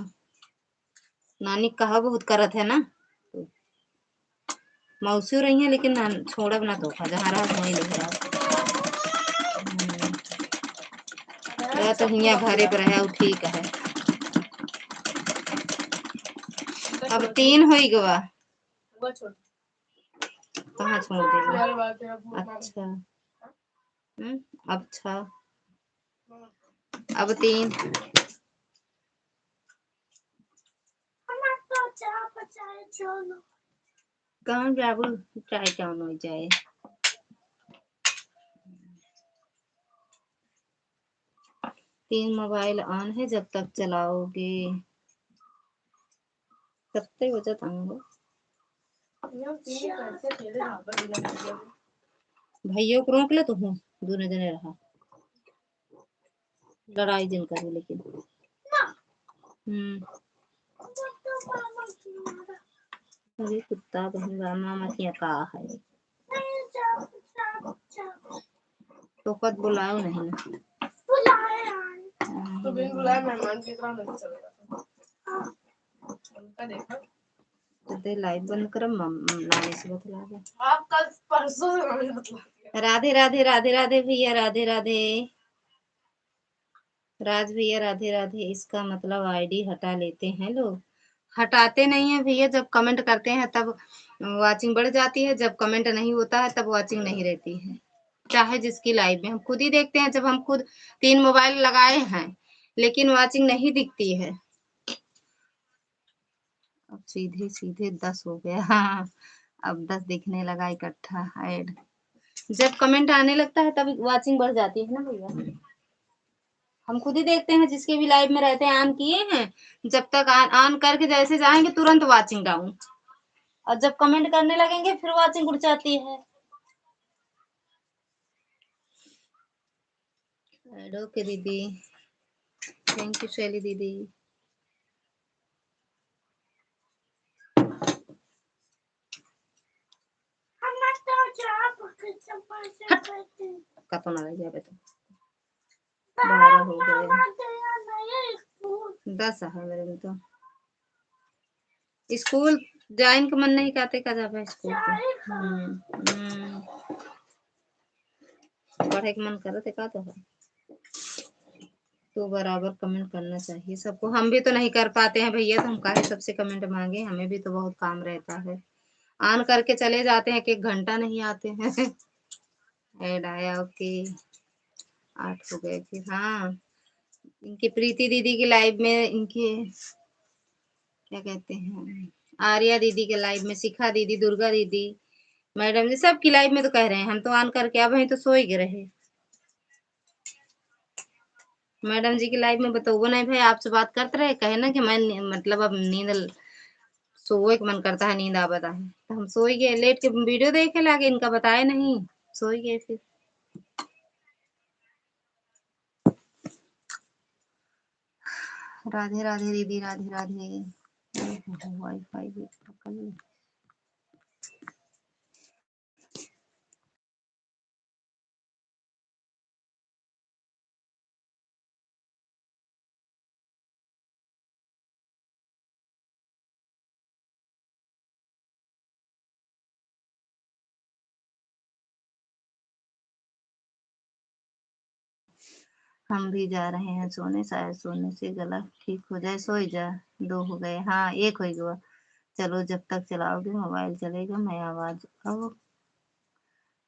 नानी कहा बहुत करत है ना मौसी रही है लेकिन छोड़ब ना धोखा जहाँ रहा वहीं ले रहा तो हियाँ घरे पर है ठीक है। अब 3 हो गवा कहाँ छोड़ देगा अच्छा अच्छा अब 3 कहाँ जाबू चाय कौन हो जाए 3 मोबाइल ऑन है जब तक चलाओगे कितने बजे आऊंगा भैया को रोक ले तो हूँ दोनों जने रहा लड़ाई दिन करो लेकिन अरे कुत्ता बहन मामा क्या कहा है तो कद बुलाओ नहीं ना तो बिन बुलाए मेहमान की तरह नहीं चलेगा उनका देखा तो लाइट बंद कर नानी से बतला दे आप कल परसों से बतला राधे राधे राधे राधे भैया राधे राधे राज भैया राधे राधे। इसका मतलब आईडी हटा लेते हैं लोग हटाते नहीं है भैया जब कमेंट करते हैं तब वाचिंग बढ़ जाती है जब कमेंट नहीं होता है तब वाचिंग नहीं रहती है चाहे जिसकी लाइव में हम खुद ही देखते हैं जब हम खुद 3 मोबाइल लगाए हैं लेकिन वाचिंग नहीं दिखती है। अब सीधे सीधे 10 हो गया हाँ अब 10 दिखने लगा इकट्ठा ऐड जब कमेंट आने लगता है तब वाचिंग बढ़ जाती है ना भैया हम खुद ही देखते हैं जिसके भी लाइव में रहते हैं ऑन किए हैं जब तक ऑन करके जैसे जाएंगे तुरंत वाचिंग डाउन और जब कमेंट करने लगेंगे फिर वाचिंग उड़ जाती है। ओके दीदी थैंक यू शैली दीदी कतो ना रह जाए तो 12 हो गए 10 है मेरे में तो स्कूल ज्वाइन का मन नहीं करते का जाबे स्कूल पढ़े का मन करते का तो है तो बराबर कमेंट करना चाहिए सबको हम भी तो नहीं कर पाते हैं भैया तो हम काहे सबसे कमेंट मांगे हमें भी तो बहुत काम रहता है ऑन करके चले जाते हैं कि 1 घंटा नहीं आते हैं ऐड आया ओके 8 हो गए फिर हाँ इनकी प्रीति दीदी की लाइव में इनके क्या कहते हैं आर्या दीदी के लाइव में, शिखा दीदी, दुर्गा दीदी, मैडम जी सबकी लाइव में तो कह रहे हैं, हम तो ऑन करके अब वहीं तो सो ही रहे। मैडम जी की लाइव में बताओ नहीं भाई, आपसे बात करते रहे, कहे ना कि मैं मतलब अब नींद सोए के मन करता है, नींद आवता है, तो हम सो ही गए, लेट के वीडियो देखे लागे, इनका बताया नहीं, सो ही गए फिर। राधे राधे दीदी, राधे राधे। वाईफाई भी पकड़ ली। हम भी जा रहे हैं सोने, शायद सोने से गला ठीक हो जाए, सो ही जा। 2 हो गए, हाँ 1 हो गया। चलो जब तक चलाओगे मोबाइल चलेगा, मैं आवाज अब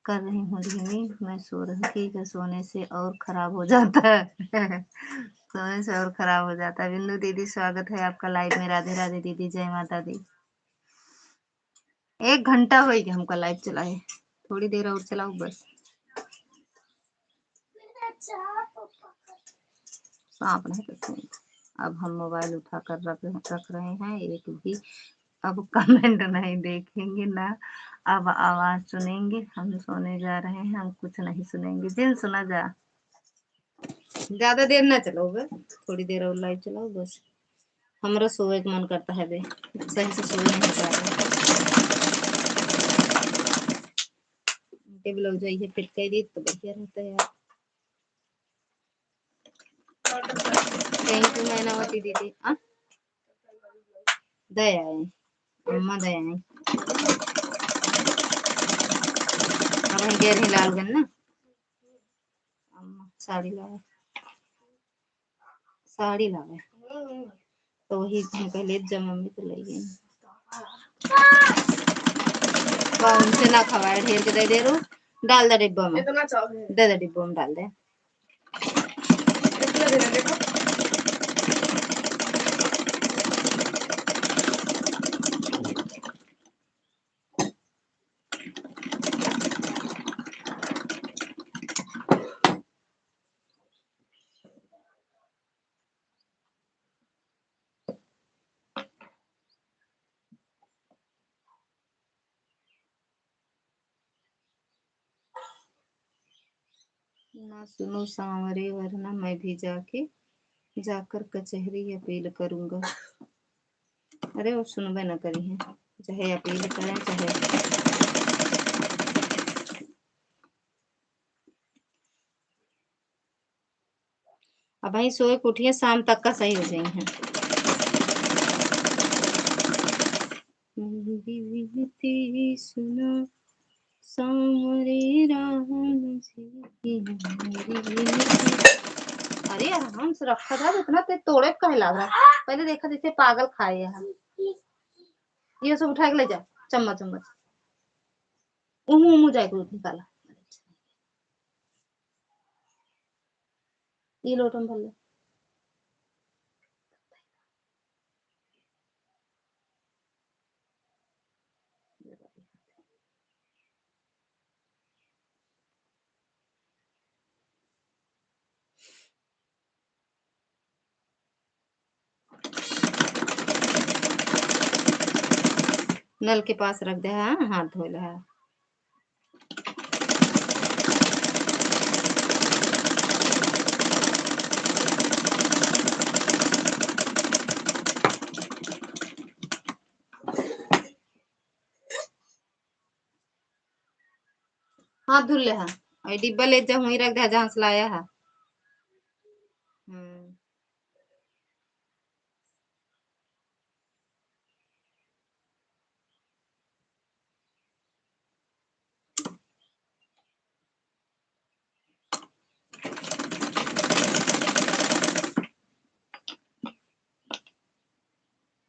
कर रही हूँ धीमी, मैं सो रही, ठीक है, सोने से और खराब हो जाता है। सोने से और खराब हो जाता है। बिंदु दीदी स्वागत है आपका लाइव में, राधे राधे दीदी, जय माता दी। 1 घंटा हो गया हमका लाइव चलाए, थोड़ी देर और चलाओ बस। सांप नहीं करते। अब हम मोबाइल उठा कर रख रहे हैं, एक भी अब कमेंट नहीं देखेंगे ना, अब आवाज सुनेंगे। हम सोने जा रहे हैं, हम कुछ नहीं सुनेंगे, जिन सुना जा। ज्यादा देर ना चलाओ बे, थोड़ी देर और लाइव चलाओ बस। हमारा सोए का मन करता है बे, सही से सोए नहीं पा रहे। उनके भी लोग जाइए फिट कर दी तो बढ़िया रहता है यार। थैंक यू मैनावती दीदी। दया है, अम्मा दया है। अब हम कह रहे लालगंज ना, अम्मा साड़ी लाए, साड़ी लाए तो वही पहले जब मम्मी तो ले गई। कौन से ना खवाए, ढेर के दे दे रो, डाल दे डिब्बा में, दे दे डिब्बा में डाल दे। ना सुनो सांवरे, वरना मैं भी जाकर कचहरी अपील करूंगा। अरे वो सुनबे न करी है, चाहे अपील करें चाहे। अब वही सोए के उठिए, शाम तक का सही हो जाई है। मेरी विनती सुनो सांवरे राम जी, मेरी विनती। अरे आराम से रखा था, इतना ते तोड़े कहे लग रहा। पहले देखा जैसे पागल खाए यहाँ। ये सब उठा के ले जा, चम्मच चम्मच मुंह जाए निकाला। ये लोटन भर ले। नल के पास रख दे, हाँ हाथ धो ले। हाथ धुल ले है, और डिब्बा ले जा, वहीं रख दे जहां से लाया है।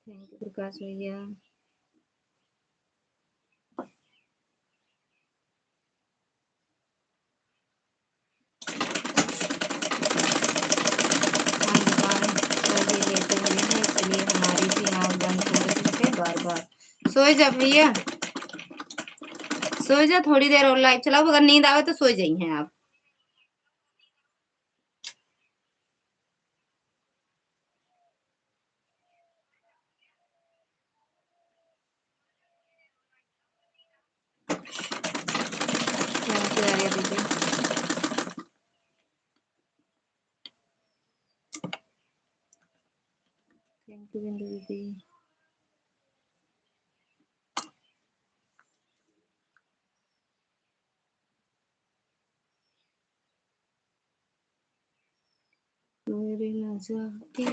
थैंक यू प्रकाश भैया। हम दुकान पर भी लेते हुए हैं, इसलिए हमारी भी आँख बंद हो रही है बार बार। सो जा भैया, सो जा, थोड़ी देर और लाइव चलाओ, अगर नींद आवे तो सो जाइए आप। थैंक यू आर्या दीदी, थैंक यू बिंदु दीदी। मेरे न जाके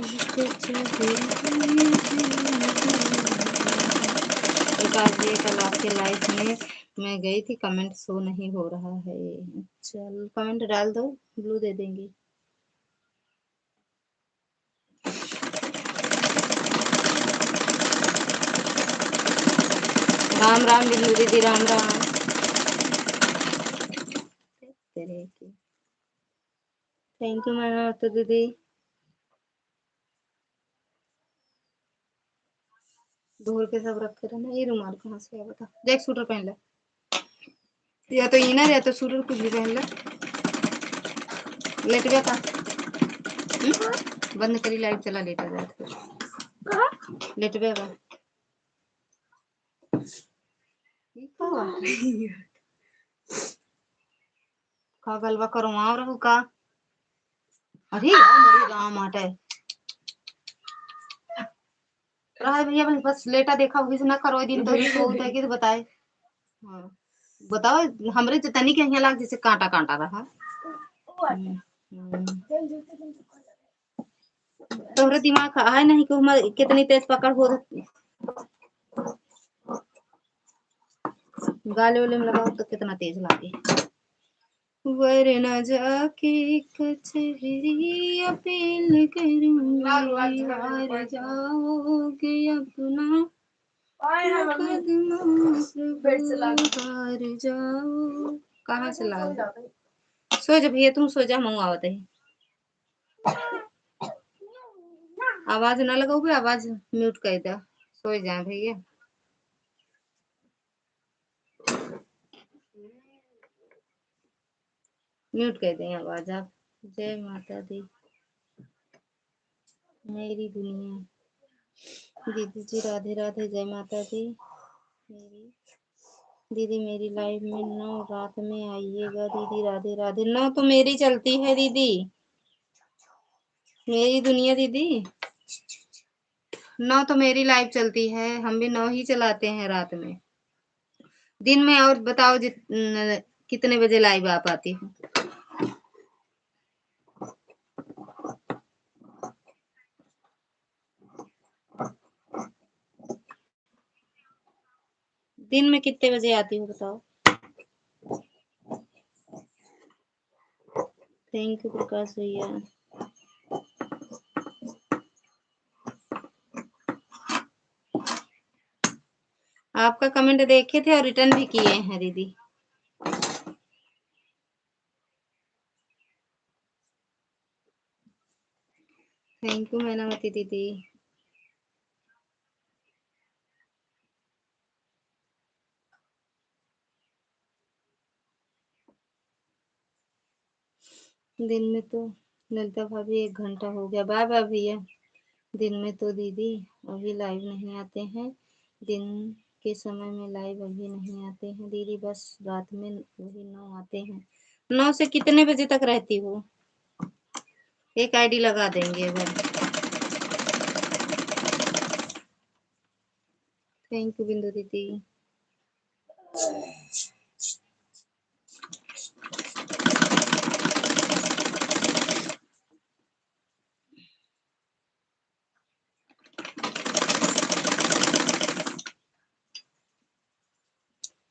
प्रकाश जी कल आपके लाइफ में मैं गई थी, कमेंट शो नहीं हो रहा है। चल कमेंट डाल दो, ब्लू दे देंगे। राम राम बिंदु दीदी, राम राम। तेरे की थैंक यू मैडम तो दीदी। धोल के सब रखे रहना। ये रुमाल कहाँ से है बता, देख स्वेटर पहन ले, या तो इनर या तो स्वेटर कुछ भी पहन ले। लेट गया था, बंद करी लाइट, चला लेटा गया, लेट गया था। का गलबा करो वहां रहू का। अरे यार मेरी राम आटे रहा है भैया, बस लेटा देखा होगी ना, करो दिन तो बहुत है कि तो बताए। हाँ बताओ, हमरे तो तनी के यहाँ लाग जैसे कांटा कांटा रहा। तोहरे दिमाग है नहीं कि हम कितनी तेज पकड़ हो गाले वाले में लगाओ तो कितना तेज लागे। वरना जाके कचहरी अपील करूंगी, हार जाओगे अपना मुकदमा प्रभु, हार जाओ। कहाँ से लाओ, सो जा भैया, तुम सो जा, मंगवाते है। आवाज ना लगाओ भी, आवाज म्यूट कर दो, सो जा भैया। म्यूट कर दें आवाज आप। जय माता दी मेरी दुनिया। दीदी जी राधे राधे, जय माता दी। मेरी दीदी मेरी लाइफ में 9 रात में आइएगा दीदी, राधे राधे। 9 तो मेरी चलती है दीदी, मेरी दुनिया दीदी। 9 तो मेरी लाइव चलती है, हम भी 9 ही चलाते हैं रात में। दिन में और बताओ कितने बजे लाइव आ पाती हूँ। दिन में कितने बजे आती हूँ बताओ। थैंक यू प्रकाश भैया। आपका कमेंट देखे थे और रिटर्न भी किए हैं दीदी। थैंक यू मैनावती दीदी। दिन में तो ललिता भाभी 1 घंटा हो गया। बाय बाय भैया। दिन में तो दीदी अभी लाइव नहीं आते हैं, दिन के समय में लाइव अभी नहीं आते हैं दीदी, बस रात में वही 9 आते हैं। 9 से कितने बजे तक रहती हो, एक आईडी लगा देंगे अगर। थैंक यू बिंदु दीदी।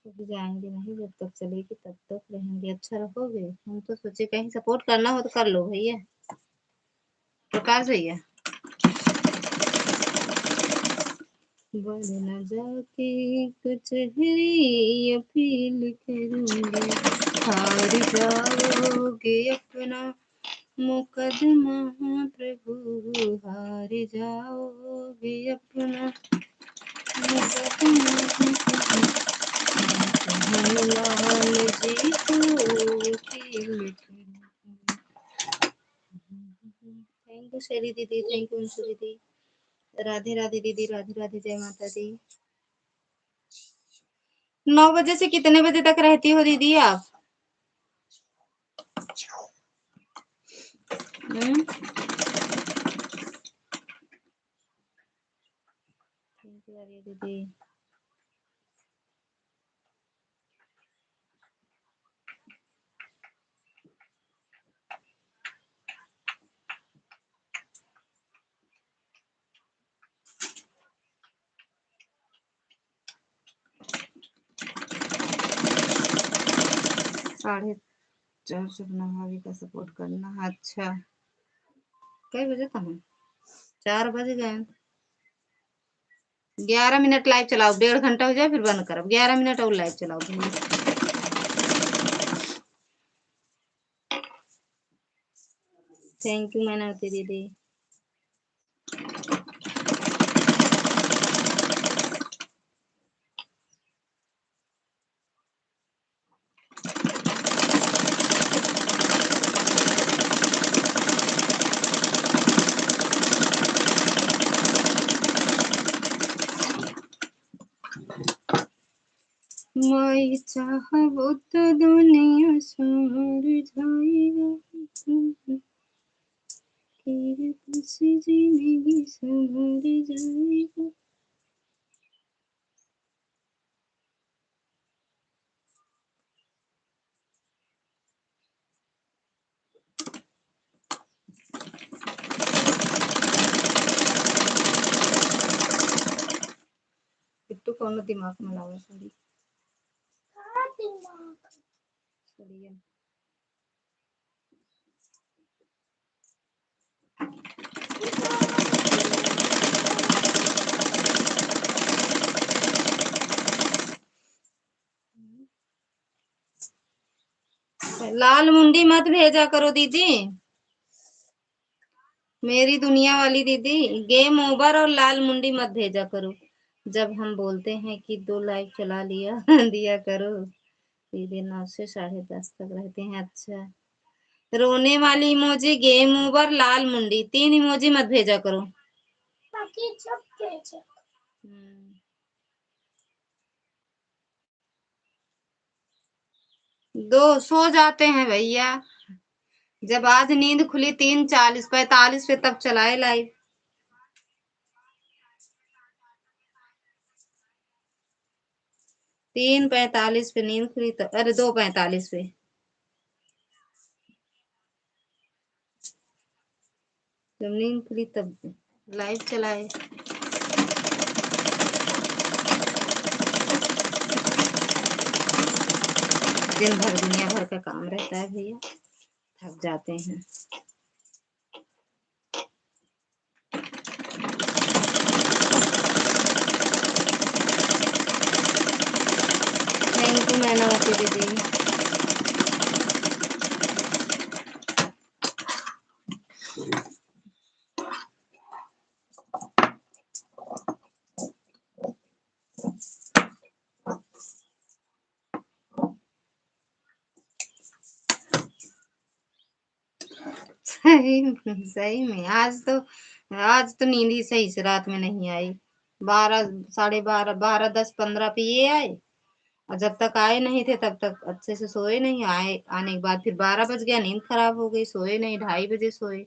अभी जाएंगे नहीं, जब तक चलेगी तब तक रहेंगे। अच्छा रहोगे, हम तो सोचे कहीं सपोर्ट करना हो तो कर लो भैया। प्रकाश भैया बढ़ न जाके कचहरी अपील करूंगी, हार जाओगे अपना मुकदमा प्रभु, हार जाओगे अपना हनुमान जी को थैंक यू शेरी दीदी, थैंक यू अंशु दीदी। राधे राधे दीदी, राधे राधे, जय माता दी। 9 बजे से कितने बजे तक रहती हो दीदी आप? थैंक यू आर्या दीदी। साढ़े 4 से अपना भाभी का सपोर्ट करना। अच्छा कई बजे का है? 4 बज गए। 11 मिनट लाइव चलाओ, 1.5 घंटा हो जाए फिर बंद करो। 11 मिनट और लाइव चलाओ। थैंक यू मैनावती दीदी। मैं चाहबो तो दुनिया सार जाएगा, तेरे पास जिंदगी संवर जाएगा। बिट्टू कौन दिमाग में लावा साड़ी सड़िया। लाल मुंडी मत भेजा करो दीदी, मेरी दुनिया वाली दीदी। गेम ओवर और लाल मुंडी मत भेजा करो। जब हम बोलते हैं कि 2 लाइव चला लिया दिया करो। सीधे 9 से 10:30 तक रहते हैं। अच्छा रोने वाली इमोजी, गेम ओवर, लाल मुंडी, 3 इमोजी मत भेजा करो। बाकी सब भेजा। दो सो जाते हैं भैया। जब आज नींद खुली 3:40 45 पे तब चलाए लाइव। 3:45 पे नींद खुली तो, अरे 2:45 पे। जब नींद खुली तब लाइव चलाए। दिन भर दुनिया भर का काम रहता है भैया, थक जाते हैं। थैंक यू मैनावती दीदी। सही में आज तो नींद ही सही से रात में नहीं आई। 12 12:30 12 10 15 पे ये आए, और जब तक आए नहीं थे तब तक अच्छे से सोए नहीं। आए आने के बाद फिर 12 बज गया, नींद खराब हो गई, सोए नहीं, 2:30 बजे सोए।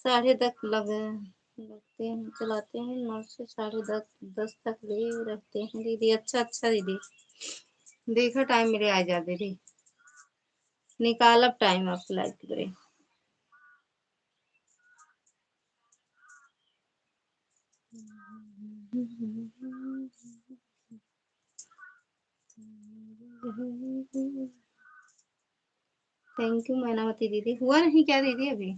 साढ़े तक लगते हैं, चलाते हैं। 9 से 10:30 तक भी रखते हैं दीदी। अच्छा अच्छा दीदी, देखो टाइम मेरे आ जा दीदी, निकाल अब टाइम आपको लाइक करे। थैंक यू मैनावती दीदी। हुआ नहीं क्या दीदी अभी?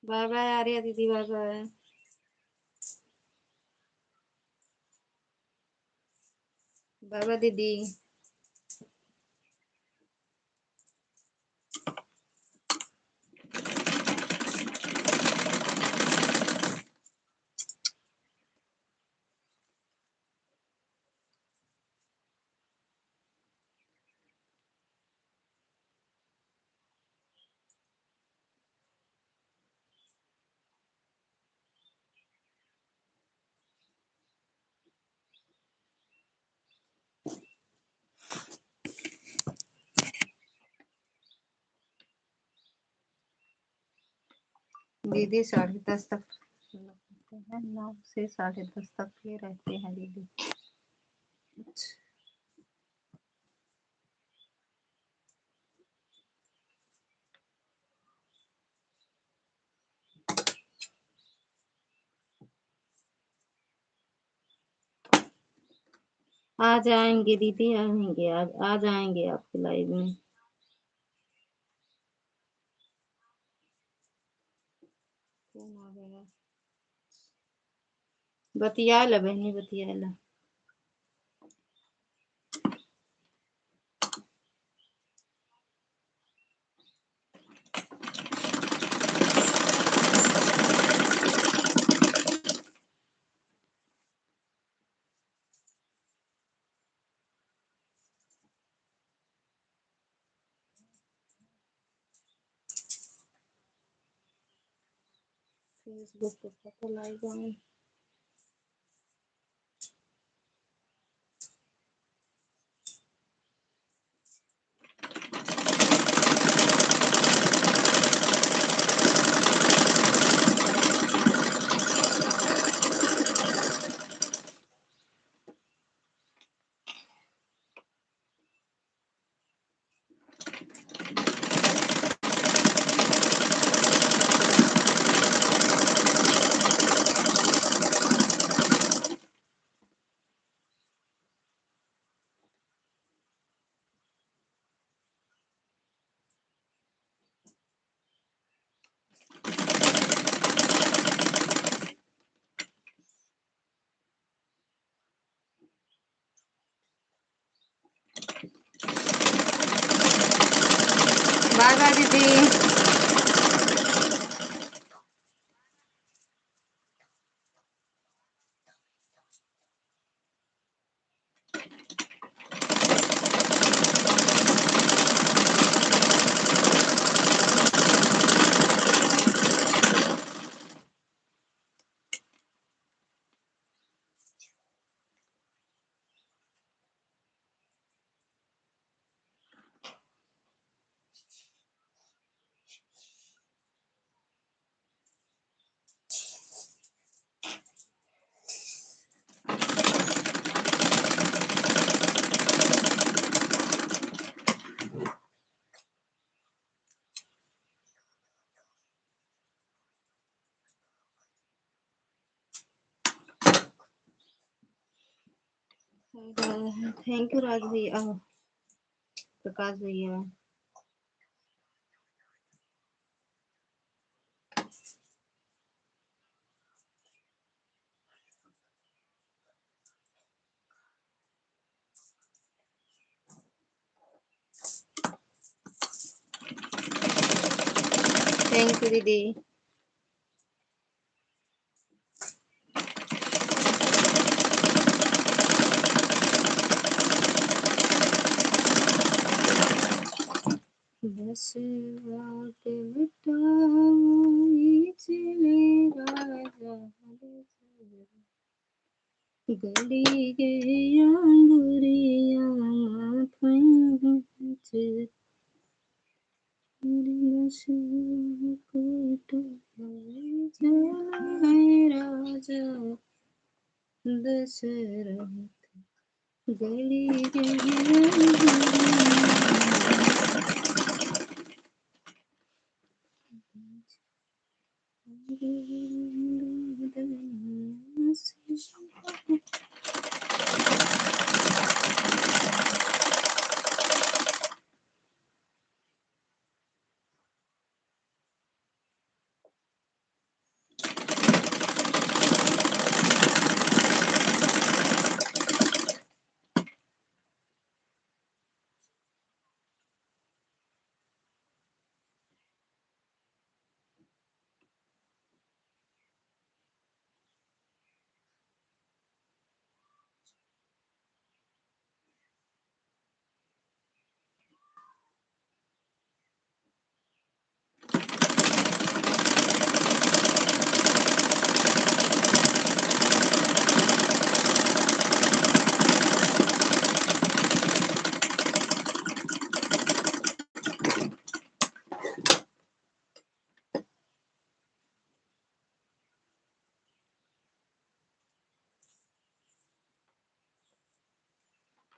बाय बाय आर्या दीदी, बाय बाय। बाय बाय दीदी। दीदी 10:30 तक लगते हैं, 9 से 10:30 तक ये रहते हैं दीदी। आ जाएंगे दीदी, आएंगे, आ जाएंगे आपके लाइव में। कौन आ गया? बतिया ला बहनी, बतिया ला। फेसबुक पे पता लाइव आए। बाय बाय दीदी। थैंक यू राज भैया, प्रकाश भैया। थैंक यू दीदी। बस बात बताई चले राजा, गली गया गुरिया पंच, बस कोट है राजा दशरथ, गली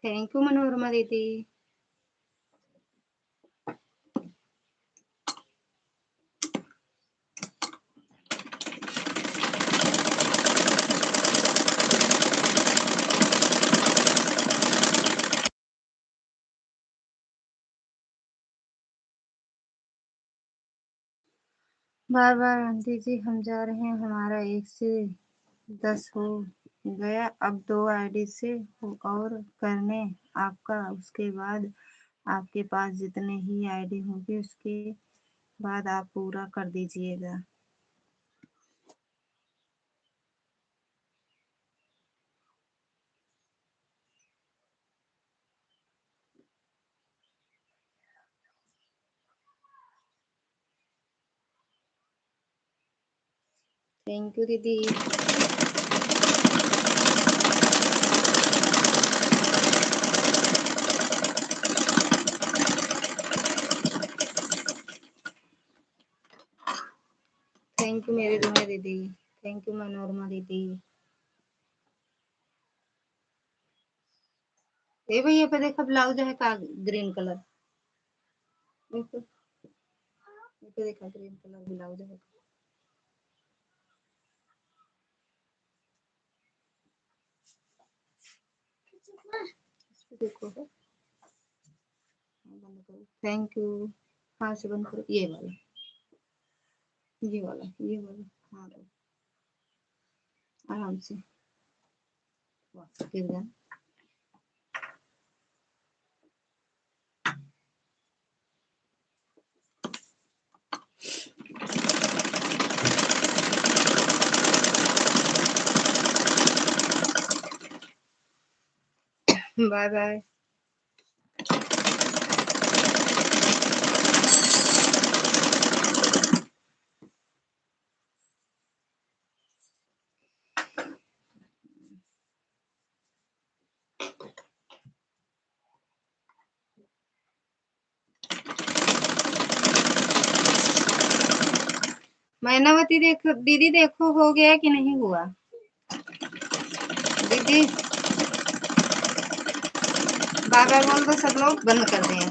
थैंक यू मनोरमा दीदी। बार बार आंटी जी हम जा रहे हैं, हमारा 1 से 10 हो गया, अब 2 आईडी से और करने आपका, उसके बाद आपके पास जितने ही आईडी होंगे उसके बाद आप पूरा कर दीजिएगा। थैंक यू दीदी। थैंक यू मेरी दुनिया दीदी। थैंक यू मनोरमा दीदी। ए भैया पे देखो ब्लाउज है का ग्रीन कलर, देखो ये पे देखा ग्रीन कलर ब्लाउज है। इस पे देखो है। बंद करो। Thank you. हाँ से बंद करो, ये वाला, ये वाला, ये वाला। हाँ तो आराम से गिर गया। Bye bye. मैनावती देखो दीदी, देखो हो गया कि नहीं हुआ दीदी। बाय बाय बोल दो, सब लोग बंद कर दें।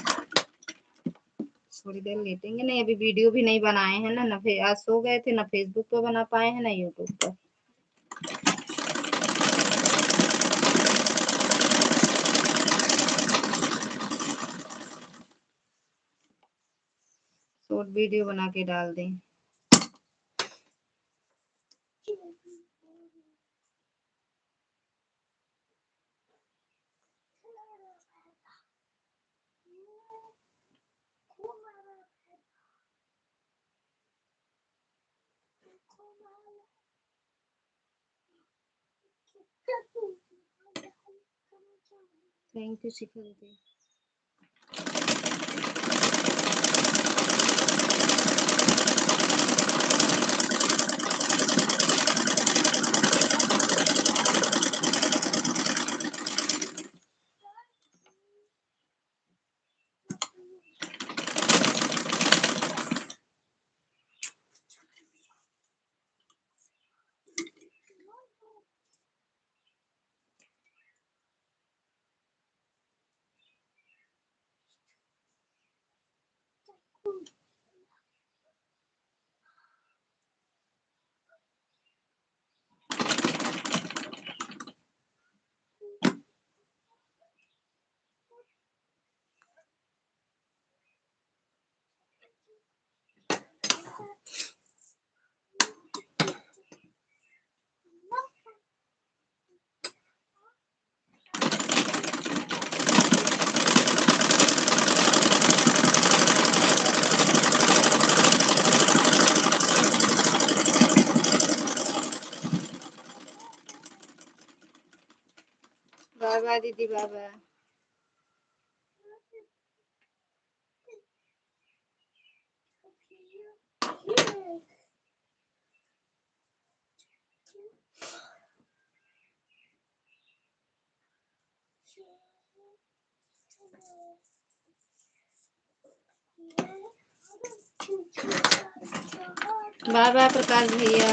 थोड़ी देर लेटेंगे। नहीं अभी वीडियो भी नहीं बनाए हैं ना, ना आज सो गए थे, ना फेसबुक पे बना पाए हैं, ना यूट्यूब पर। शॉर्ट वीडियो बना के डाल दें। थैंक यू शिखा दीदी। बाय बाय दीदी, बाय बाय। बाय बाय प्रकाश भैया।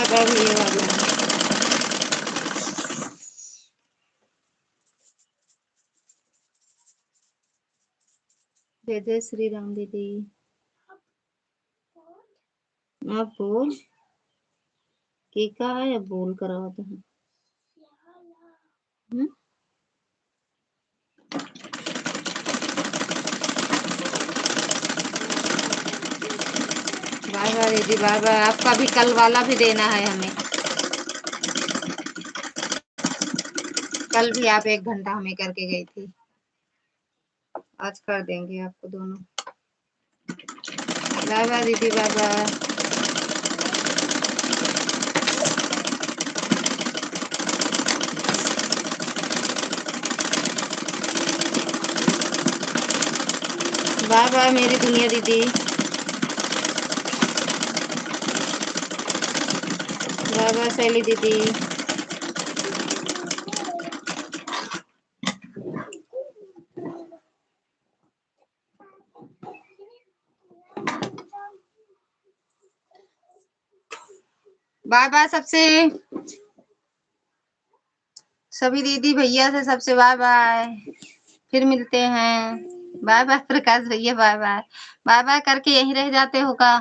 बाय बाय भैया, बाय बाय। जय जय श्री राम दीदी। अब बोल की का है, अब बोल करा तो है। बाय बाय दीदी, बाय बाय। आपका भी कल वाला भी देना है हमें। कल भी आप 1 घंटा हमें करके गई थी, आज कर देंगे आपको दोनों। बाय बाय दीदी, बाय बाय। बाय बाय मेरी दुनिया दीदी, बाय बाय शैली दीदी। बाय बाय सबसे, सभी दीदी भैया से सबसे बाय बाय। फिर मिलते हैं। बाय बाय प्रकाश भैया, बाय बाय। बाय बाय करके यहीं रह जाते हो का?